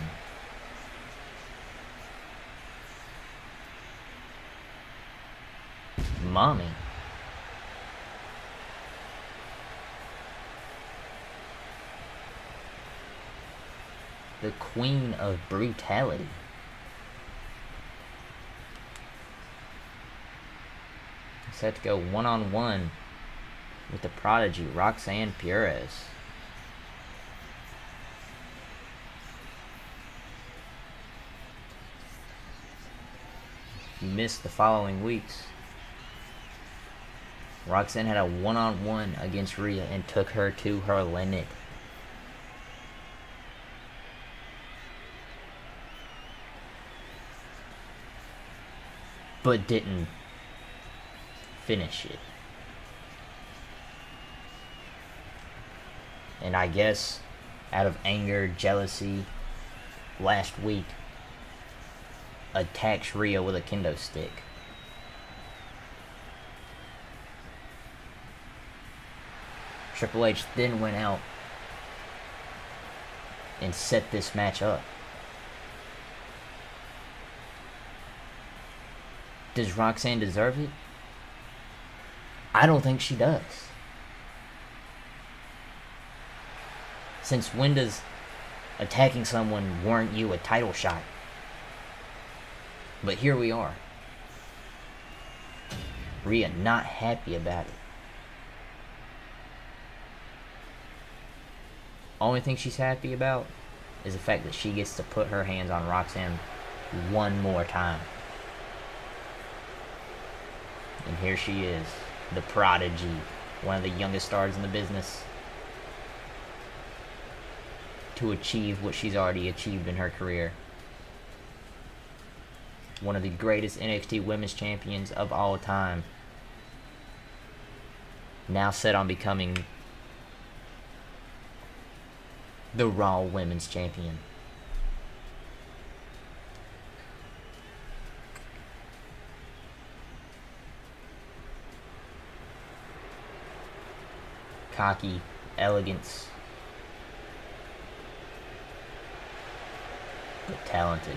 Mommy. The Queen of Brutality. Set to go one-on-one with the prodigy, Roxanne Perez. You missed the following weeks. Roxanne had a one-on-one against Rhea and took her to her limit. But didn't finish it. And I guess out of anger, jealousy, last week attacks Rhea with a kendo stick. Triple H then went out and set this match up. Does Roxanne deserve it? I don't think she does. Since when does attacking someone warrant you a title shot? But here we are. Rhea not happy about it. Only thing she's happy about is the fact that she gets to put her hands on Roxanne one more time. And here she is, the prodigy, one of the youngest stars in the business, to achieve what she's already achieved in her career. One of the greatest NXT Women's Champions of all time. Now set on becoming the Raw Women's Champion. Cocky, elegance, but talented.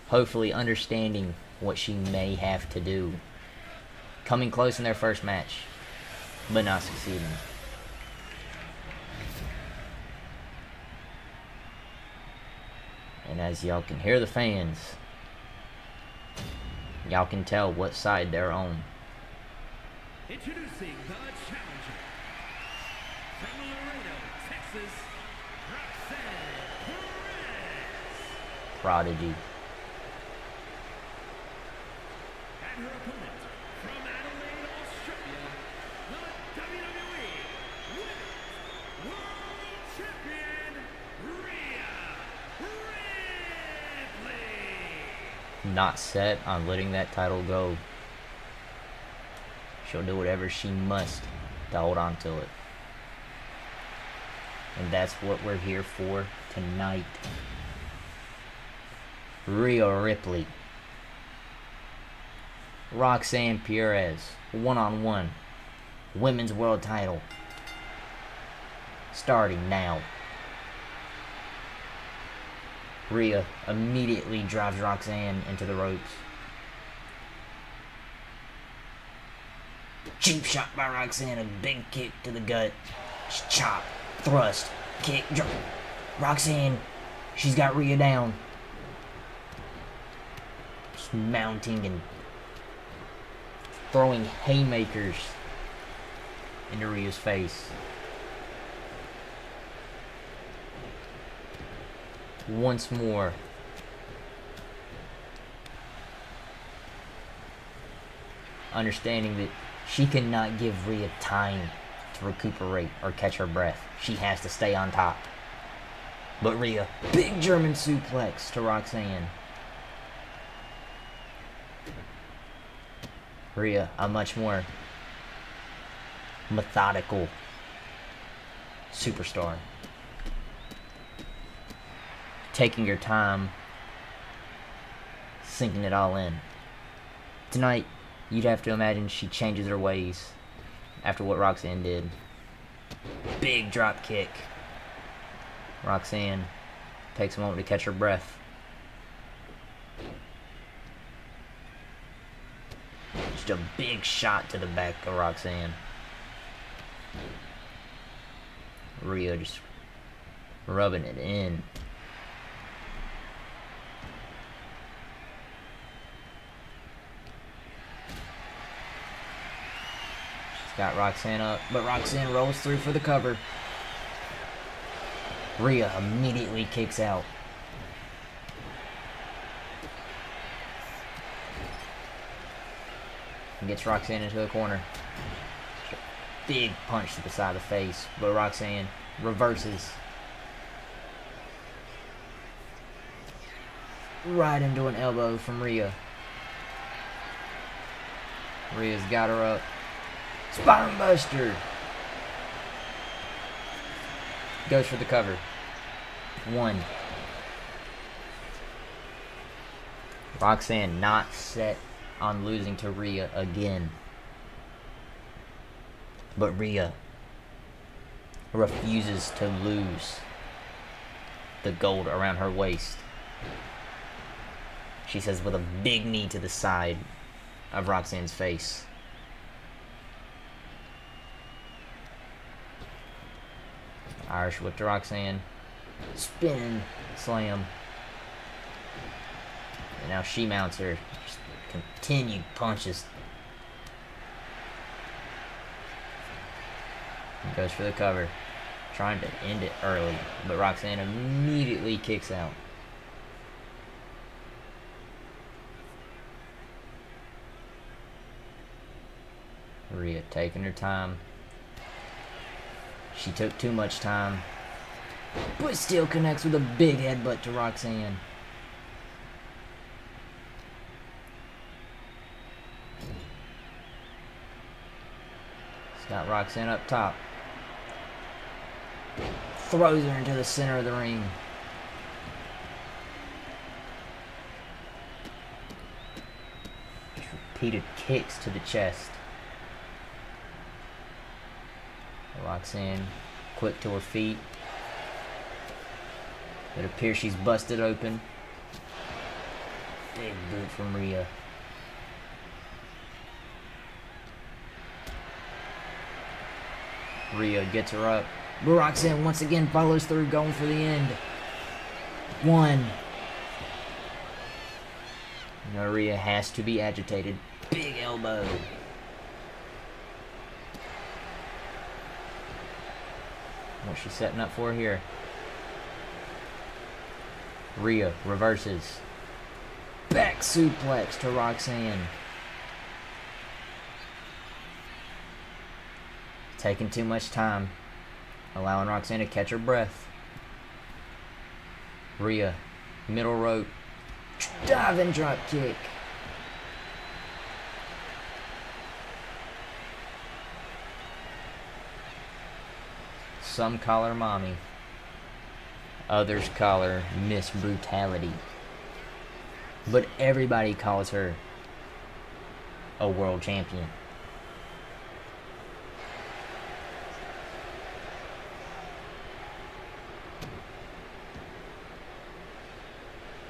Hopefully understanding what she may have to do. Coming close in their first match, but not succeeding. And as y'all can hear the fans, y'all can tell what side they're on. Introducing the challenger from Laredo, Texas, Roxanne Perez. Prodigy. And her opponent from Adelaide, Australia, the WWE Women's World Champion, Rhea Ripley. Not set on letting that title go. She'll do whatever she must to hold on to it. And that's what we're here for tonight. Rhea Ripley. Roxanne Perez, one-on-one, women's world title, starting now. Rhea immediately drives Roxanne into the ropes. Cheap shot by Roxanne, a big kick to the gut. Chop, thrust, kick, drop. Roxanne, she's got Rhea down. Just mounting and throwing haymakers into Rhea's face. Once more. Understanding that she cannot give Rhea time to recuperate or catch her breath. She has to stay on top. But Rhea, big German suplex to Roxanne. Rhea, a much more methodical superstar. Taking your time, sinking it all in. Tonight, you'd have to imagine she changes her ways after what Roxanne did. Big drop kick. Roxanne takes a moment to catch her breath. Just a big shot to the back of Roxanne. Rhea just rubbing it in. She's got Roxanne up, but Roxanne rolls through for the cover. Rhea immediately kicks out. And gets Roxanne into the corner. Big punch to the side of the face, but Roxanne reverses. Right into an elbow from Rhea. Rhea's got her up. Spine Buster. Goes for the cover. 1. Roxanne not set on losing to Rhea again. But Rhea refuses to lose the gold around her waist. She says with a big knee to the side of Roxanne's face. Irish whip to Roxanne. Spin, slam. And now she mounts her. Just continued punches. And goes for the cover. Trying to end it early. But Roxanne immediately kicks out. Rhea taking her time. She took too much time, but still connects with a big headbutt to Roxanne. She's got Roxanne up top. Throws her into the center of the ring. Repeated kicks to the chest. Roxanne, quick to her feet. It appears she's busted open. Big boot from Rhea. Rhea gets her up. But Roxanne once again follows through, going for the end. 1. Now Rhea has to be agitated. Big elbow. What's she setting up for here? Rhea reverses. Back suplex to Roxanne. Taking too much time. Allowing Roxanne to catch her breath. Rhea, middle rope. Diving drop kick. Some call her mommy. Others call her Miss Brutality. but everybody calls her a world champion.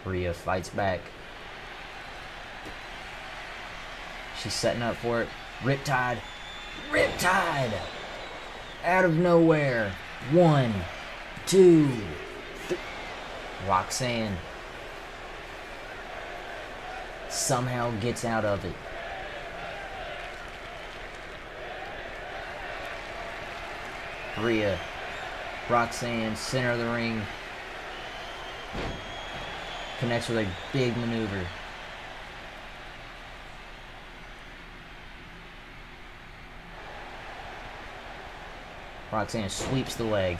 Rhea fights back. She's setting up for it. Riptide. Riptide! Out of nowhere. 1, 2, 3. Roxanne somehow gets out of it. Rhea. Roxanne, center of the ring. Connects with a big maneuver. Roxanne sweeps the leg.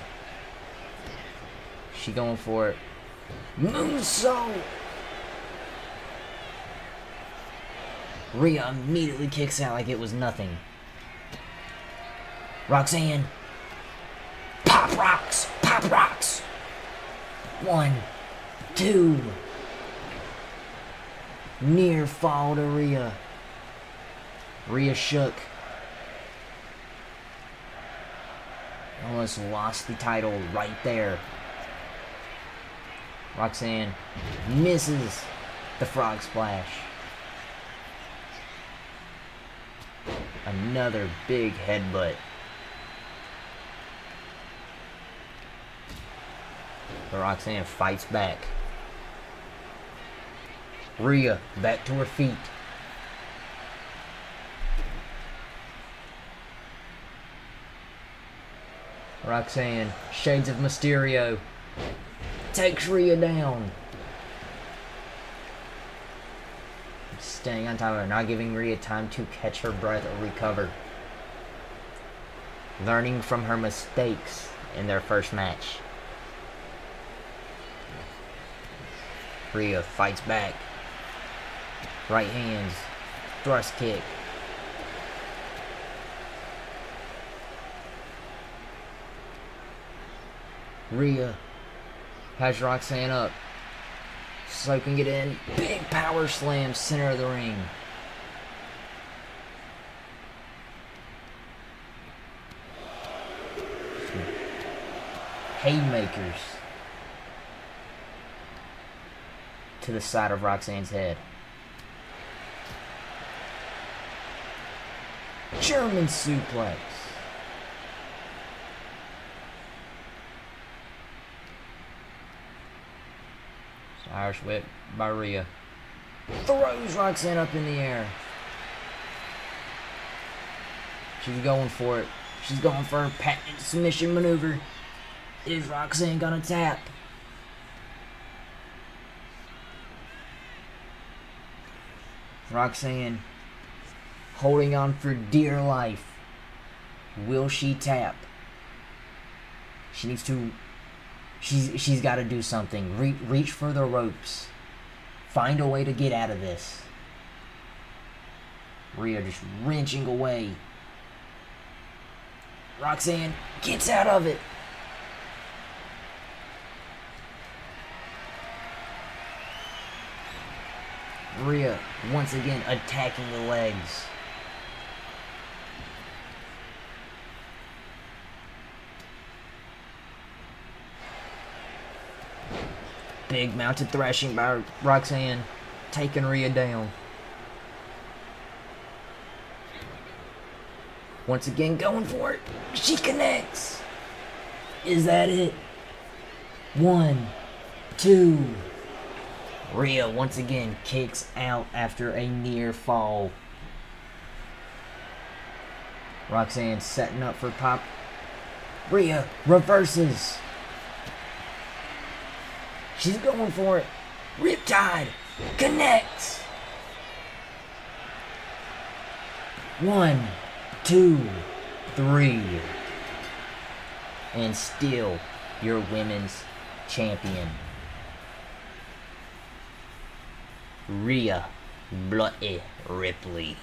She going for it. Moonsault! Rhea immediately kicks out like it was nothing. Roxanne. Pop rocks! Pop rocks! 1, 2. Near fall to Rhea. Rhea shook. Almost lost the title right there. Roxanne misses the frog splash. Another big headbutt. But Roxanne fights back. Rhea back to her feet. Roxanne, Shades of Mysterio, takes Rhea down. Staying on top of her, not giving Rhea time to catch her breath or recover. Learning from her mistakes in their first match. Rhea fights back. Right hands, thrust kick. Rhea has Roxanne up. Soaking it in. Big power slam, center of the ring. Haymakers to the side of Roxanne's head. German suplex. Irish whip by Rhea. Throws Roxanne up in the air. She's going for it. She's going for her patented submission maneuver. Is Roxanne gonna tap? Roxanne holding on for dear life. Will she tap? She needs to. She's got to do something. Reach for the ropes. Find a way to get out of this. Rhea just wrenching away. Roxanne gets out of it. Rhea once again attacking the legs. Big mounted thrashing by Roxanne, taking Rhea down. Once again going for it. She connects. Is that it? 1, 2. Rhea once again kicks out after a near fall. Roxanne setting up for pop. Rhea reverses. She's going for it. Riptide connects. 1, 2, 3. And still your women's champion. Rhea Bloody Ripley.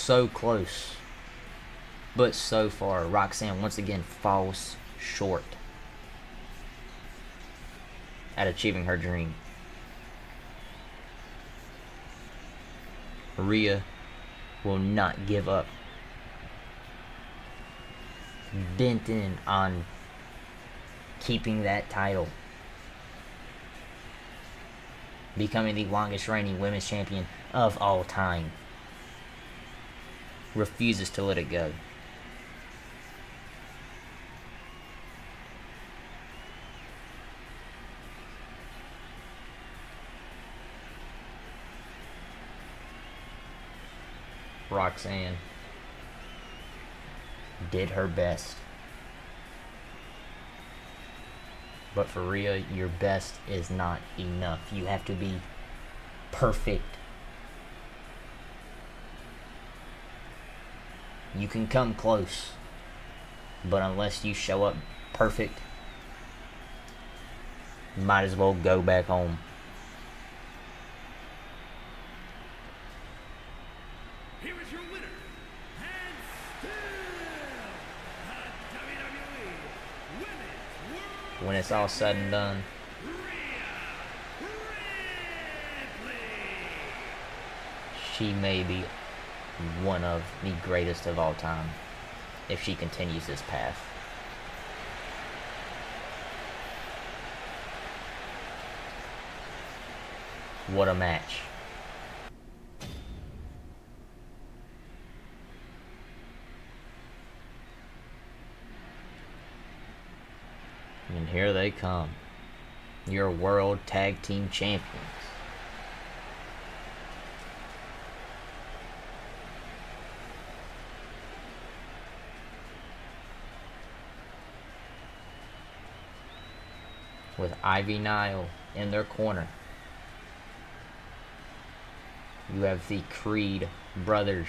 so close, but so far, Roxanne once again falls short at achieving her dream. Rhea will not give up, bent in on keeping that title, becoming the longest reigning women's champion of all time. Refuses to let it go. Roxanne did her best. But for Rhea, your best is not enough. You have to be perfect. You can come close, but unless you show up perfect, you might as well go back home. Here is your winner, and still the WWE Women's World When it's all said and done, Rhea Ripley. she may be one of the greatest of all time if she continues this path. What a match. And here they come, your World Tag Team Champions. With Ivy Nile in their corner, you have the Creed brothers.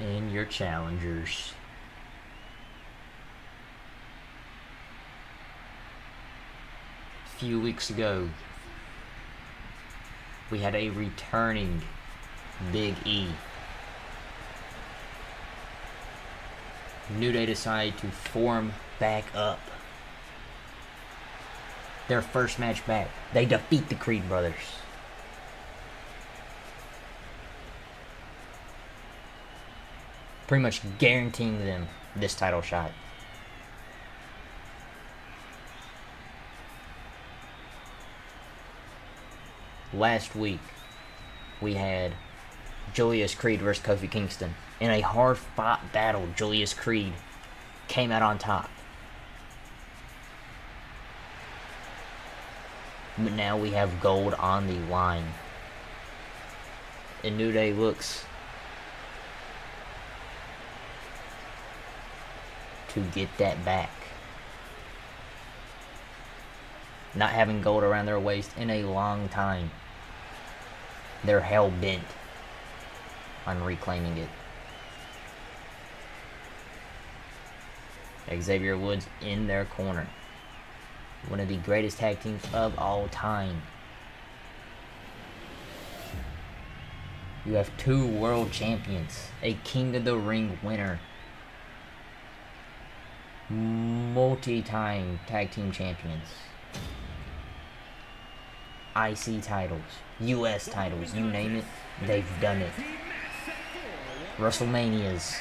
And your challengers. A few weeks ago, we had a returning Big E. New Day decided to form back up. Their first match back, they defeat the Creed brothers. Pretty much guaranteeing them this title shot. Last week, we had Julius Creed versus Kofi Kingston. In a hard-fought battle, Julius Creed came out on top. But now we have gold on the line. And New Day looks to get that back. Not having gold around their waist in a long time, they're hell-bent on reclaiming it. Xavier Woods in their corner. One of the greatest tag teams of all time. You have two world champions, a King of the Ring winner, multi-time tag team champions, IC titles, US titles, you name it, they've done it. WrestleManias.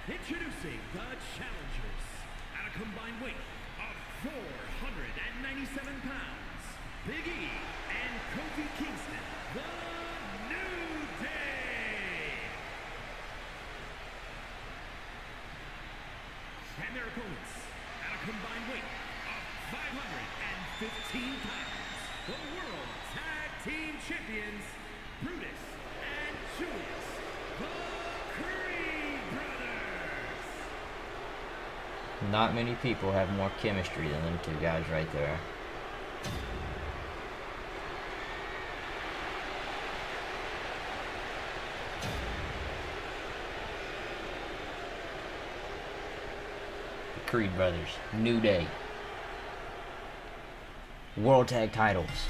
Introducing the challengers at a combined weight of 497 pounds, Big E and Kofi Kingston, the New Day. opponents, at a combined weight of 515 pounds, the World Tag Team Champions, Brutus and Julius, the Creed Brothers. Not many people have more chemistry than them two guys right there. The Creed Brothers, New Day. World Tag Titles.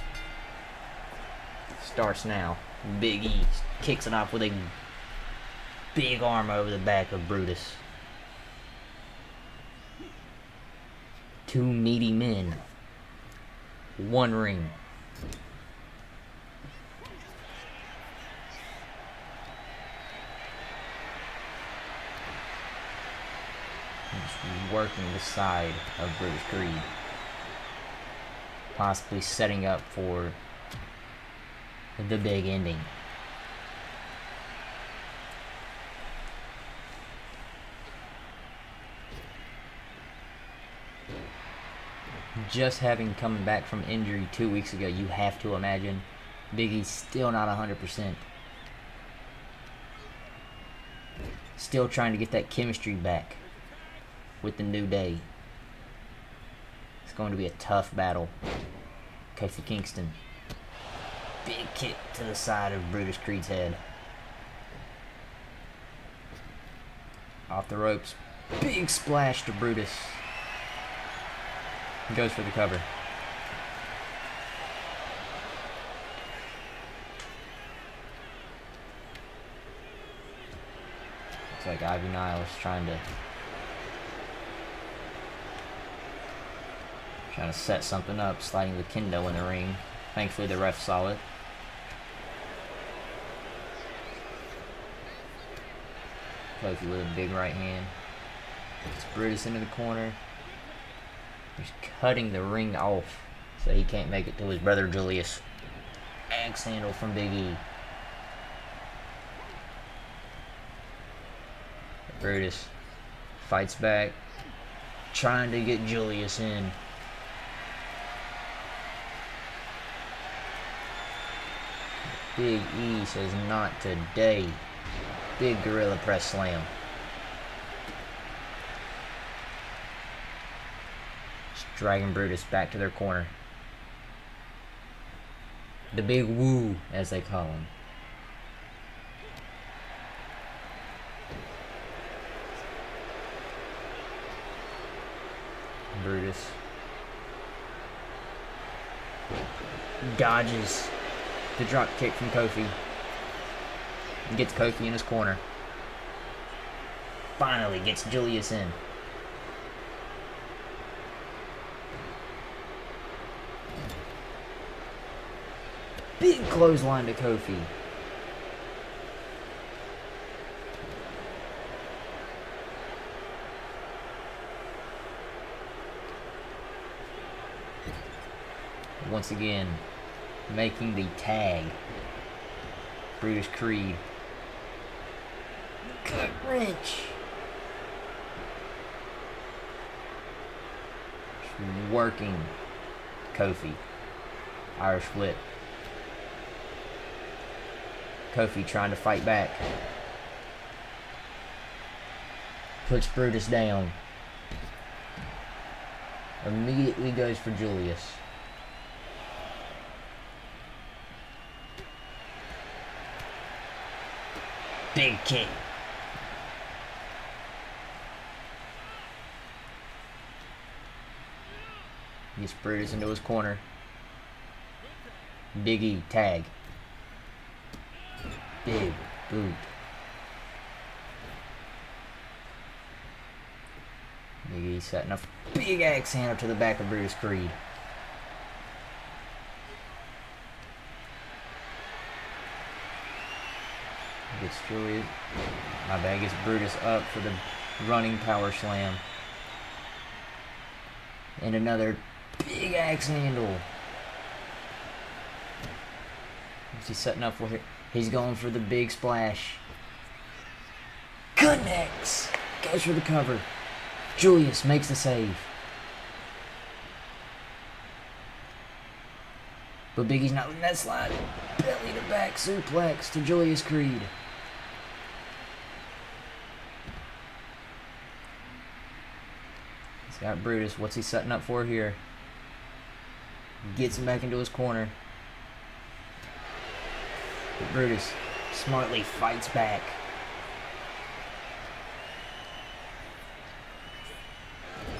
Starts now. Big E kicks it off with a big arm over the back of Brutus. Two meaty men. One ring. Just working the side of Brutus Creed. Possibly setting up for the big ending. Just having come back from injury 2 weeks ago, you have to imagine Big E's still not 100%. Still trying to get that chemistry back with the New Day. It's going to be a tough battle. Kofi Kingston. Big kick to the side of Brutus Creed's head. Off the ropes. Big splash to Brutus. He goes for the cover. Looks like Ivy Niles trying to set something up, sliding the kendo in the ring. Thankfully the ref saw it. Kofi with a big right hand. Gets Brutus into the corner. He's cutting the ring off so he can't make it to his brother Julius. Axe handle from Big E. Brutus fights back, trying to get Julius in. Big E says not today. Big gorilla press slam. Just dragging Brutus back to their corner. The big woo, as they call him. Brutus dodges the drop kick from Kofi. And gets Kofi in his corner. Finally gets Julius in. Big clothesline to Kofi. Once again, making the tag. Brutus Creed. Gut wrench. Just working Kofi. Irish whip. Kofi trying to fight back. Puts Brutus down. Immediately goes for Julius. Big kick. Gets Brutus into his corner. Big E tag. Big boot. Big E setting up big axe handle to the back of Brutus Creed. Gets Julius. My bad, gets Brutus up for the running power slam. And another big axe handle. What's he setting up for here? He's going for the big splash. Connects. Goes for the cover. Julius makes the save. But Big E's not letting that slide. Belly to back suplex to Julius Creed. He's got Brutus. What's he setting up for here? Gets him back into his corner. But Brutus smartly fights back.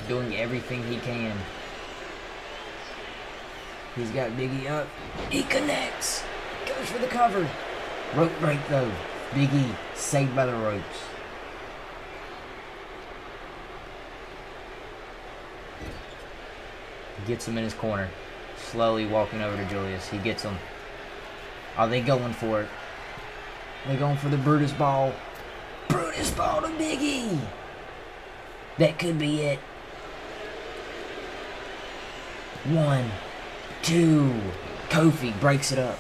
Doing everything he can. He's got Big E up. He connects. Goes for the cover. Rope break though. Big E saved by the ropes. Gets him in his corner. Slowly walking over to Julius. He gets him. Are they going for it? They're going for the Brutus ball. Brutus ball to Big E. That could be it. 1, 2. Kofi breaks it up.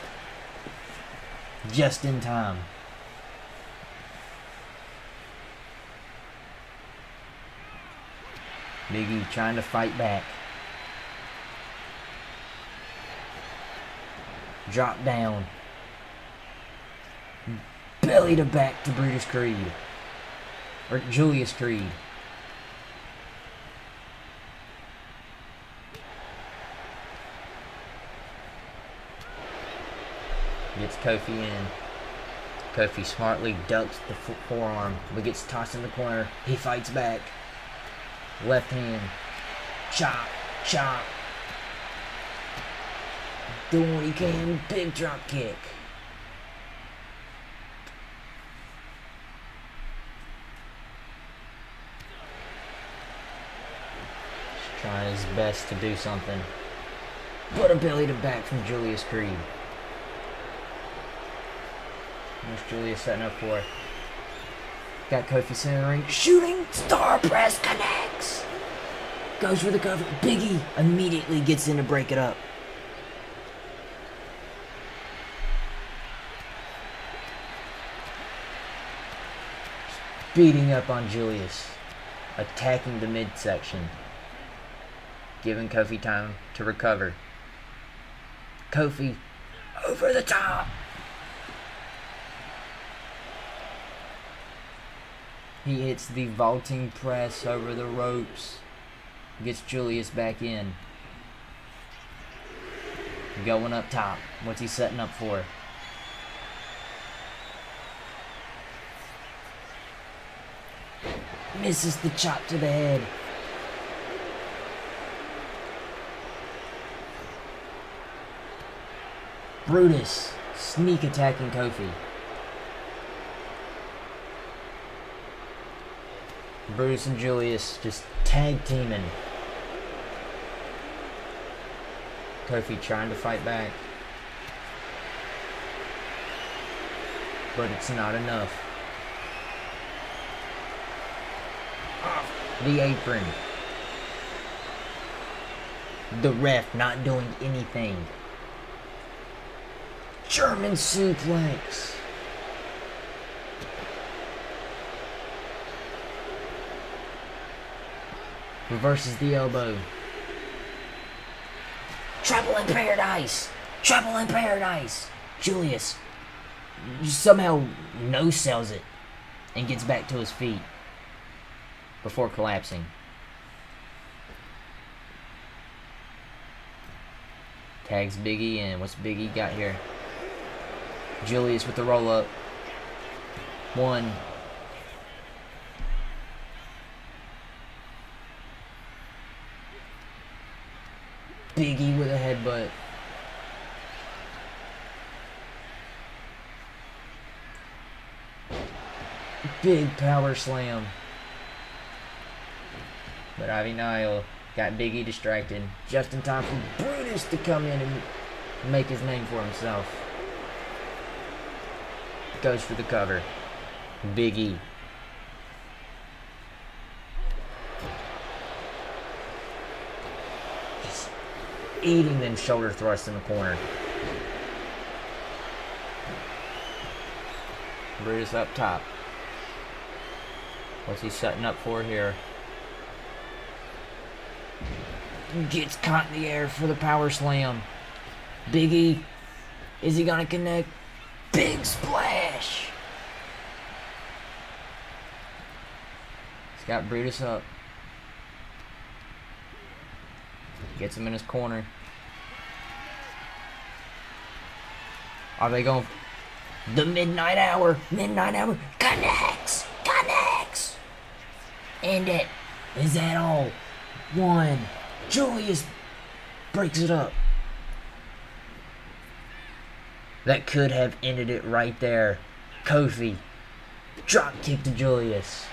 Just in time. Big E trying to fight back. Drop down. Belly to back to Brutus Creed. Or Julius Creed. Gets Kofi in. Kofi smartly ducks the forearm, but gets tossed in the corner. He fights back. Left hand. Chop. Chop. Doing what he can. Big drop kick. Just trying his best to do something. Put a belly to back from Julius Creed. What's Julius setting up for? Got Kofi centering. Shooting star press connects. Goes for the cover. Big E immediately gets in to break it up. Beating up on Julius. Attacking the midsection. Giving Kofi time to recover. Kofi over the top. He hits the vaulting press over the ropes. Gets Julius back in. Going up top. What's he setting up for? Misses the chop to the head. Brutus sneak attacking Kofi. Brutus and Julius just tag teaming. Kofi trying to fight back. But it's not enough. Off the apron. The ref not doing anything. German suplex. Reverses the elbow. Trouble in paradise. Trouble in paradise. Julius somehow no-sells it and gets back to his feet before collapsing. Tags Big E in. What's Big E got here? Julius with the roll-up. 1. Big E with a headbutt. Big power slam. But Ivy Nile got Big E distracted just in time for Brutus to come in and make his name for himself. Goes for the cover. Big E. Just eating them shoulder thrusts in the corner. Brutus up top. What's he setting up for here? Gets caught in the air for the power slam. Big E, is he gonna connect? Big splash! He's got Brutus up. Gets him in his corner. Are they going? The midnight hour. Midnight hour. Connects. Connects. End it. Is that all? One. Julius breaks it up. That could have ended it right there. Kofi. Drop kick to Julius.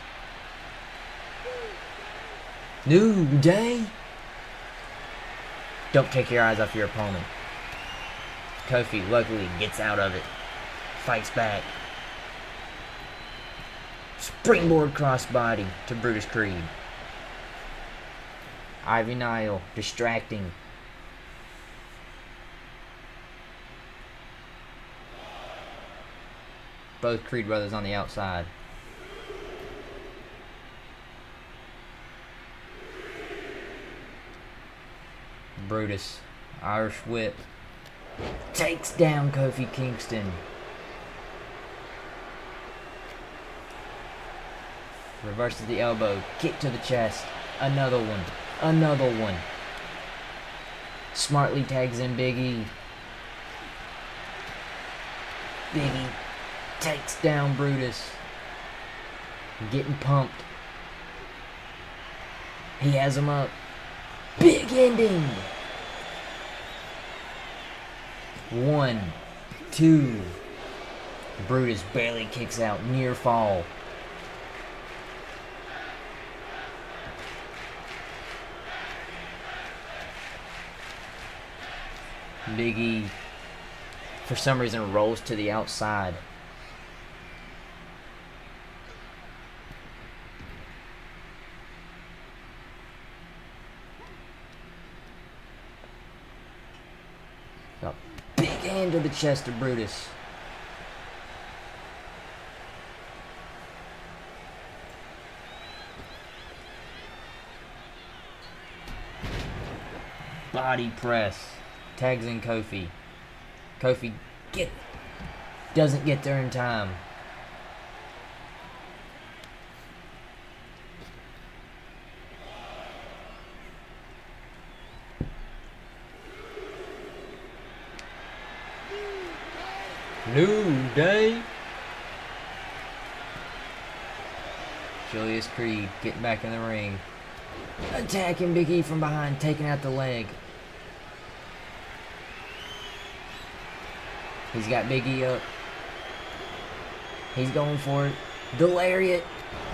New Day. Don't take your eyes off your opponent. Kofi luckily gets out of it. Fights back. Springboard crossbody to Brutus Creed. Ivy Nile distracting. Both Creed brothers on the outside. Brutus, Irish whip. Takes down Kofi Kingston. Reverses the elbow. Kick to the chest. Another one. Another one. Smartly tags in Big E. Big E takes down Brutus. Getting pumped. He has him up. Big ending. 1, 2. Brutus barely kicks out. Near fall. Big E, for some reason, rolls to the outside. A big hand to the chest of Brutus. Body press. Tags in Kofi. Kofi doesn't get there in time. New Day. Julius Creed getting back in the ring. Attacking Big E from behind, taking out the leg. He's got Big E up. He's going for it. The lariat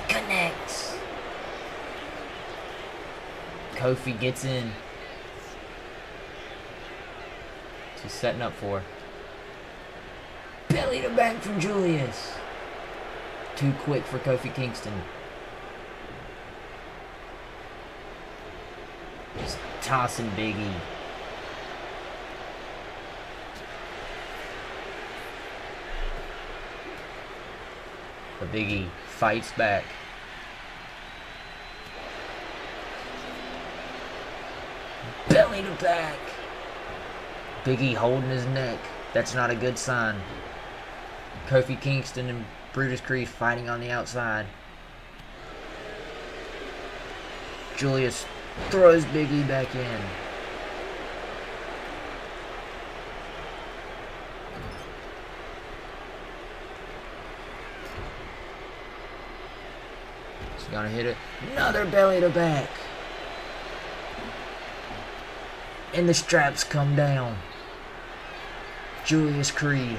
connects. Kofi gets in. He's setting up for. Belly to back from Julius. Too quick for Kofi Kingston. Just tossing Big E. But Big E fights back. Belly to back. Big E holding his neck. That's not a good sign. Kofi Kingston and Brutus Creed fighting on the outside. Julius throws Big E back in. He's gonna hit it. Another belly to back. And the straps come down. Julius Creed.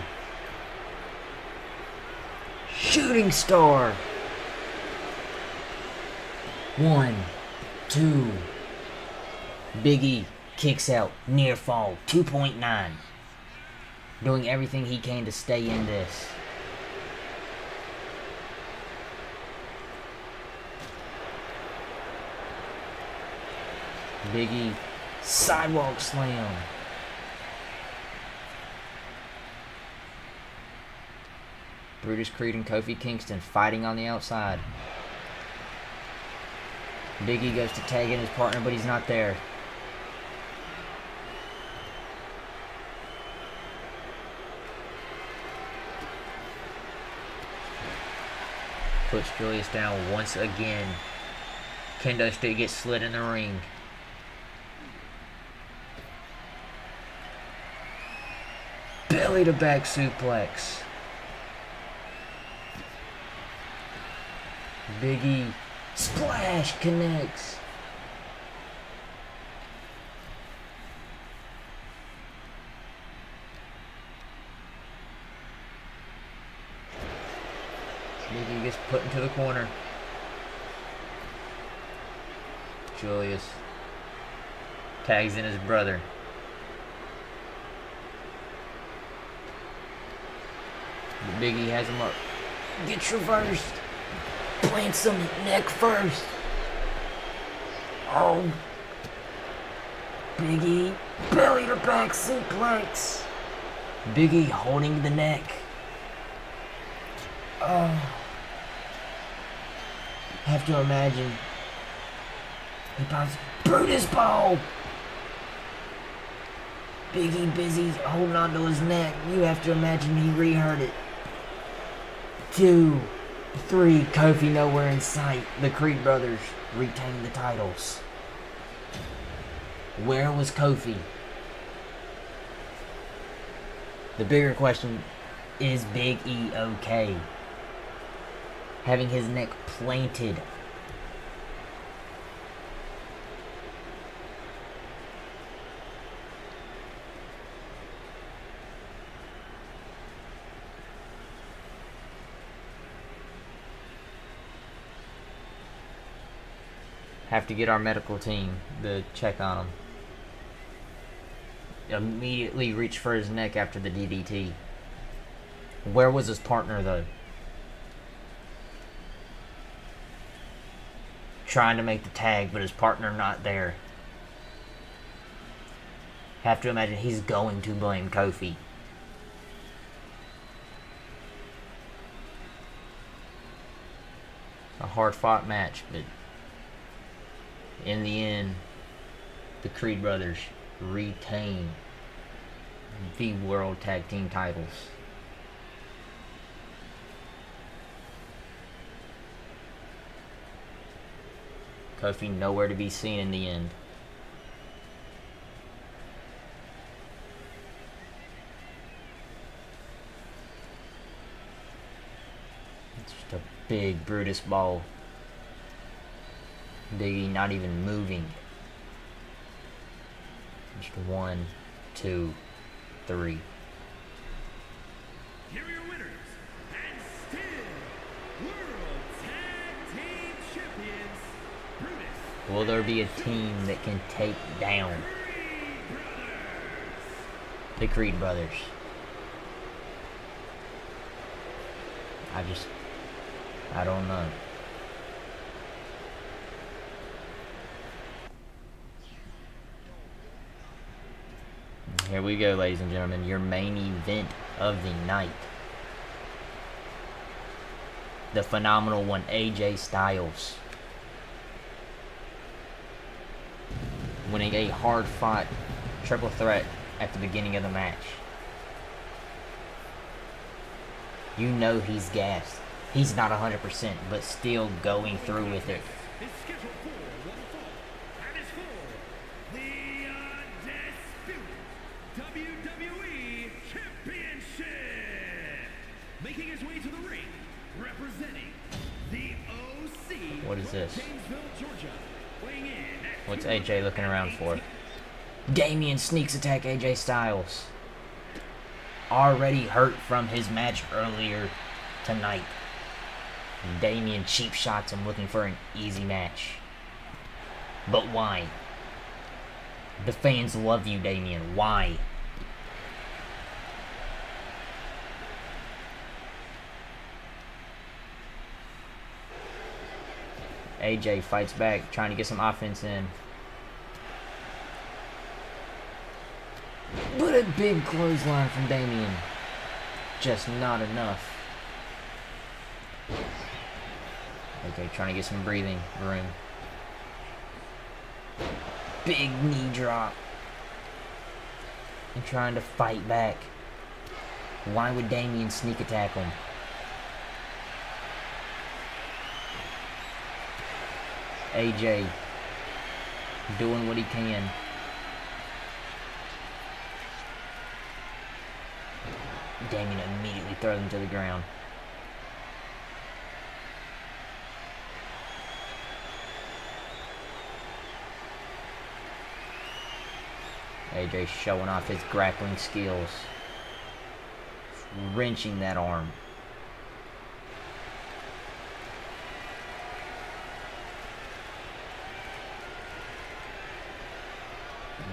Shooting star. 1, 2. Big E kicks out. Near fall. 2.9. Doing everything he can to stay in this. Big E sidewalk slam. Brutus Creed and Kofi Kingston fighting on the outside. Big E goes to tag in his partner, but he's not there. Puts Julius down once again. Kendo stick gets slid in the ring. Belly to back suplex. Big E. Splash connects. Big E gets put into the corner. Julius tags in his brother. Big E has him up. Gets reversed. Plants him neck first. Oh. Big E. Belly to back suplex. Big E holding the neck. Oh. Have to imagine. He pops Brutus ball. Big E busy holding on to his neck. You have to imagine he re-hurt it. 2, 3, Kofi nowhere in sight. The Creed brothers retain the titles. Where was Kofi? The bigger question is Big E okay? Having his neck planted. Have to get our medical team to check on him. Immediately reach for his neck after the DDT. Where was his partner though? Trying to make the tag, but his partner not there. Have to imagine he's going to blame Kofi. A hard fought match, but in the end, the Creed brothers retain the World Tag Team titles. Kofi nowhere to be seen in the end. It's just a big Brutus ball. Big E not even moving. Just 1, 2, 3. Here are your winners, and still World Tag Team Champions, Brutus. Will there be a team that can take down the Creed brothers? I don't know. Here we go, ladies and gentlemen, your main event of the night. The phenomenal one, AJ Styles, winning a hard-fought triple threat at the beginning of the match. You know he's gassed. He's not 100%, but still going through with it. Is scheduled for one fall, and is for the undisputed WWE Championship. Making his way to the ring, representing the OC. What is this? Janesville, Georgia. Weighing in at What's AJ looking around for? Damian sneaks attack AJ Styles. Already hurt from his match earlier tonight. Damian cheap shots him looking for an easy match. But why? The fans love you, Damian. Why? AJ fights back, trying to get some offense in. But a big clothesline from Damian. Just not enough. Okay, trying to get some breathing room. Big knee drop. And trying to fight back. Why would Damian sneak attack him? AJ doing what he can. Damien immediately throws him to the ground. AJ showing off his grappling skills. Wrenching that arm.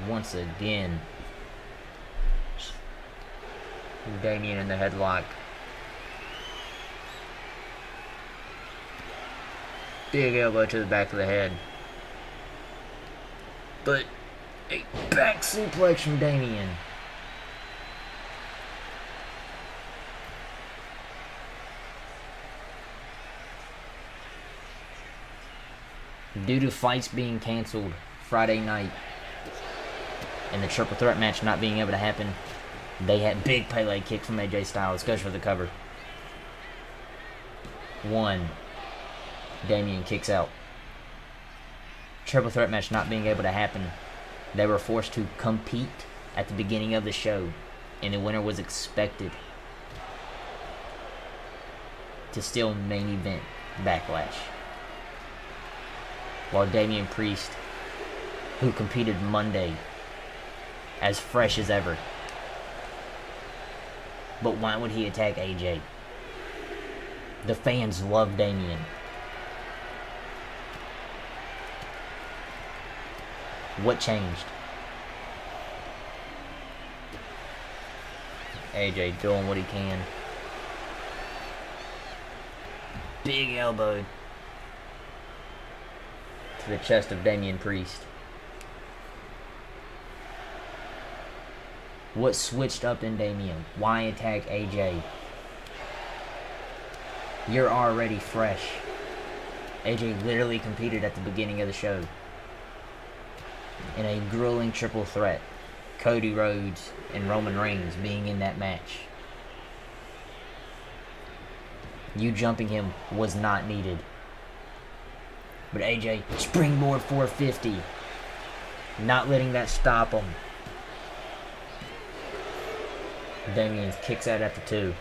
Once again, Damien in the headlock. Big elbow to the back of the head. But a back suplex from Damien. Due to fights being canceled Friday night and the triple threat match not being able to happen, they had big Pele kick from AJ Styles. Goes for the cover. 1. Damien kicks out. Triple threat match not being able to happen, they were forced to compete at the beginning of the show, and the winner was expected to still main event Backlash. While Damian Priest, who competed Monday, as fresh as ever. But why would he attack AJ? The fans love Damien. What changed? AJ doing what he can. Big elbow to the chest of Damian Priest. What switched up in Damien? Why attack AJ? You're already fresh. AJ literally competed at the beginning of the show in a grueling triple threat. Cody Rhodes and Roman Reigns being in that match. You jumping him was not needed. But AJ, springboard 450. Not letting that stop him. Damien kicks out after 2.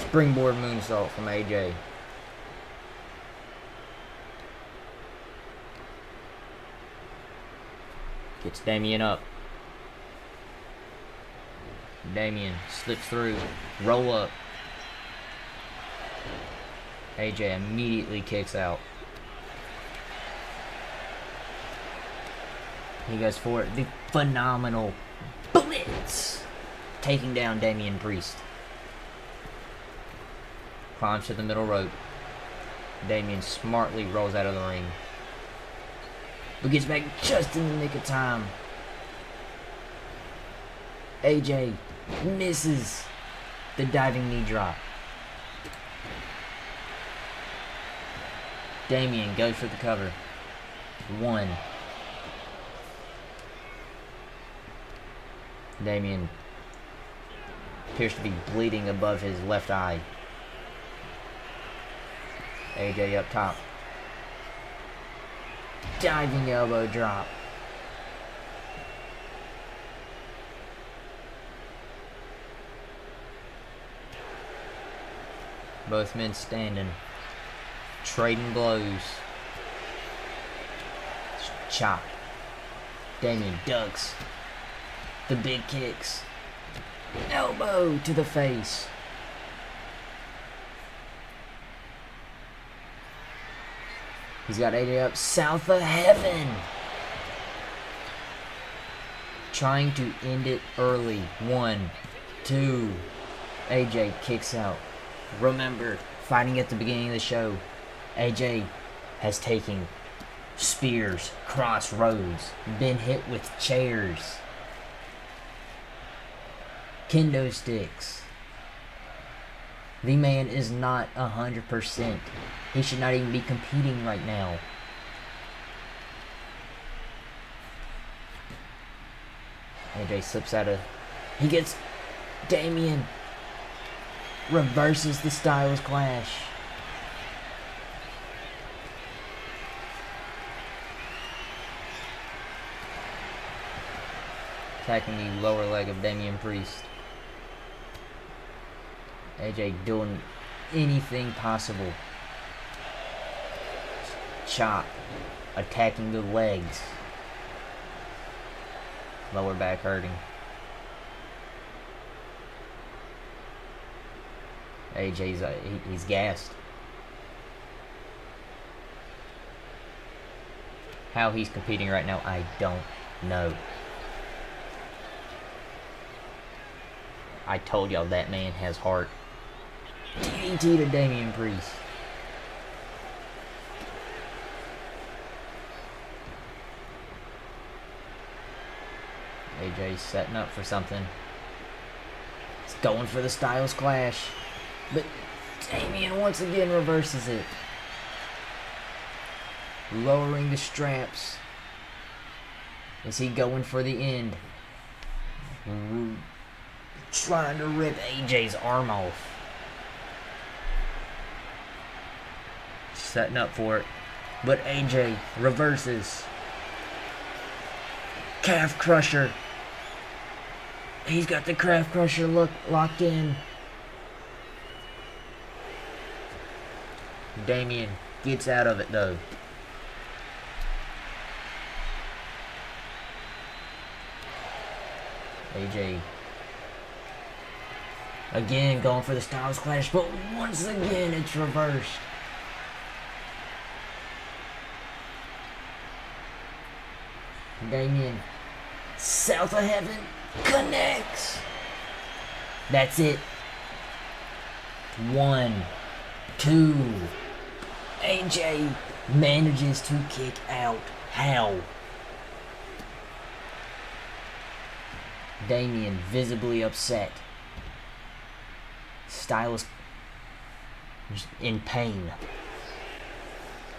Springboard moonsault from AJ. Gets Damien up. Damien slips through. Roll up. AJ immediately kicks out. He goes for it. The phenomenal blitz. Taking down Damian Priest. Climbs to the middle rope. Damien smartly rolls out of the ring. But gets back just in the nick of time. AJ misses the diving knee drop. Damien goes for the cover. 1. Damien appears to be bleeding above his left eye. AJ up top. Diving elbow drop. Both men standing. Trading blows. Chop. Damien ducks. The big kicks. Elbow to the face. He's got AJ up south of heaven. Trying to end it early. 1, 2. AJ kicks out. Remember, fighting at the beginning of the show, AJ has taken spears, crossroads, been hit with chairs, kendo sticks. The man is not 100%. He should not even be competing right now. AJ slips out of... He gets... Damien reverses the Styles Clash. Attacking the lower leg of Damian Priest. AJ doing anything possible. Chop. Attacking the legs. Lower back hurting. AJ's he's gassed. How he's competing right now, I don't know. I told y'all that man has heart. DDT to Damian Priest. AJ's setting up for something. He's going for the Styles Clash. But Damien once again reverses it. Lowering the straps. Is he going for the end? Trying to rip AJ's arm off. Setting up for it. But AJ reverses. Calf crusher. He's got the calf crusher locked in. Damien gets out of it though. AJ again going for the Styles Clash, but once again it's reversed. Damien, south of heaven, connects. That's it. 1, 2. AJ manages to kick out. How? Damien visibly upset. Styles in pain.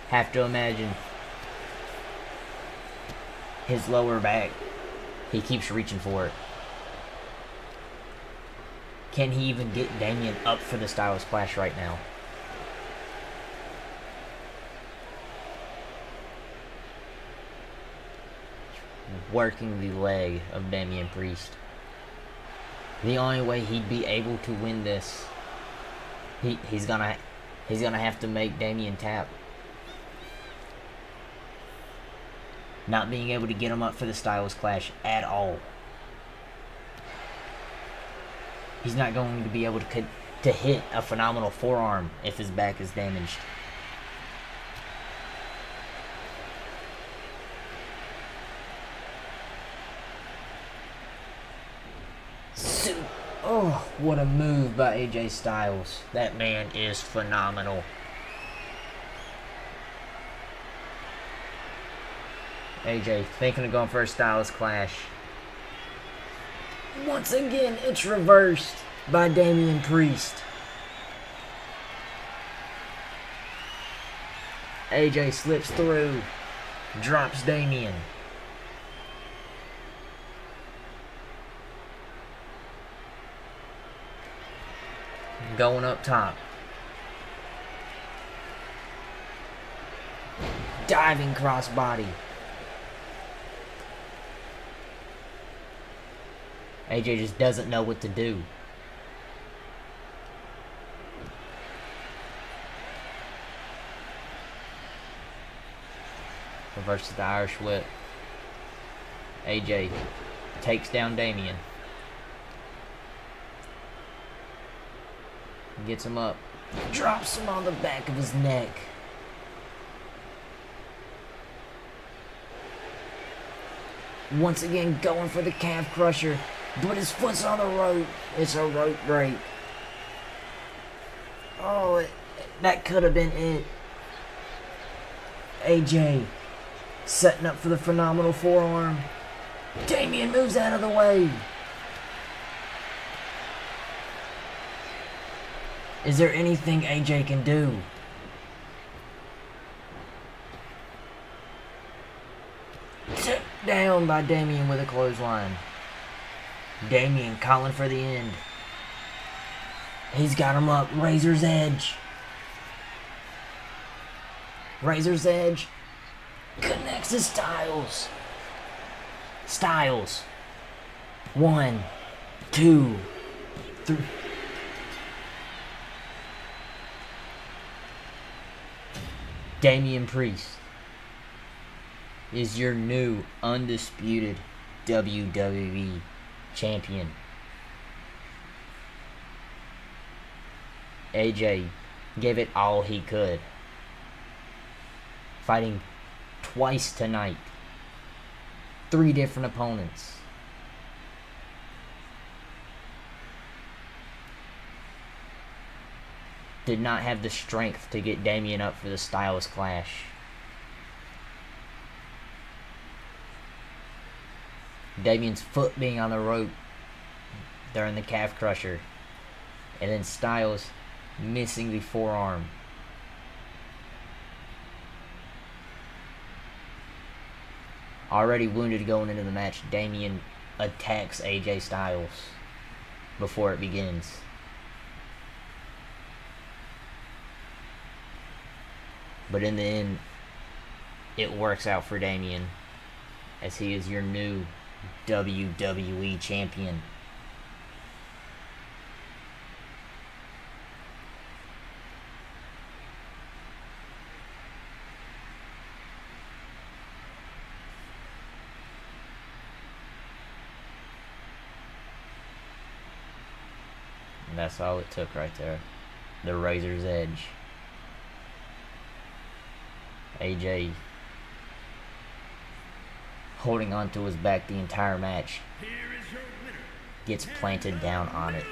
Have to imagine his lower back. He keeps reaching for it. Can he even get Damien up for the Styles Clash right now? Working the leg of Damian Priest. The only way he'd be able to win this, he's gonna have to make Damien tap. Not being able to get him up for the Styles Clash at all. He's not going to be able to hit a phenomenal forearm if his back is damaged. Oh, what a move by AJ Styles. That man is phenomenal. AJ thinking of going for a Styles Clash. Once again, it's reversed by Damian Priest. AJ slips through, drops Damien. Going up top. Diving crossbody. AJ just doesn't know what to do. Reverses the Irish whip. AJ takes down Damien. Gets him up. Drops him on the back of his neck. Once again going for the calf crusher. But his foot's on the rope. It's a rope break. Oh, that could have been it. AJ setting up for the phenomenal forearm. Damien moves out of the way. Is there anything AJ can do? Tipped down by Damien with a clothesline. Damian calling for the end. He's got him up. Razor's Edge. Razor's Edge. Connects to Styles. Styles. 1, 2, 3. Damian Priest is your new undisputed WWE champion. AJ gave it all he could, fighting twice tonight, 3 different opponents. Did not have the strength to get Damian up for the Styles Clash. Damian's foot being on the rope during the calf crusher, and then Styles missing the forearm. Already wounded going into the match, Damian attacks AJ Styles before it begins. But in the end, it works out for Damian, as he is your new WWE champion. And that's all it took right there. The Razor's Edge. AJ holding onto his back the entire match. Gets planted down on it.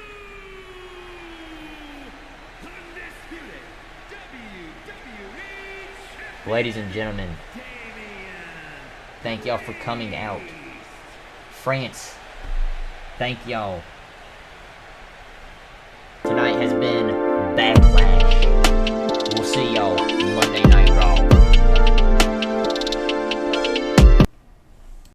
Ladies and gentlemen, thank y'all for coming out. France, thank y'all.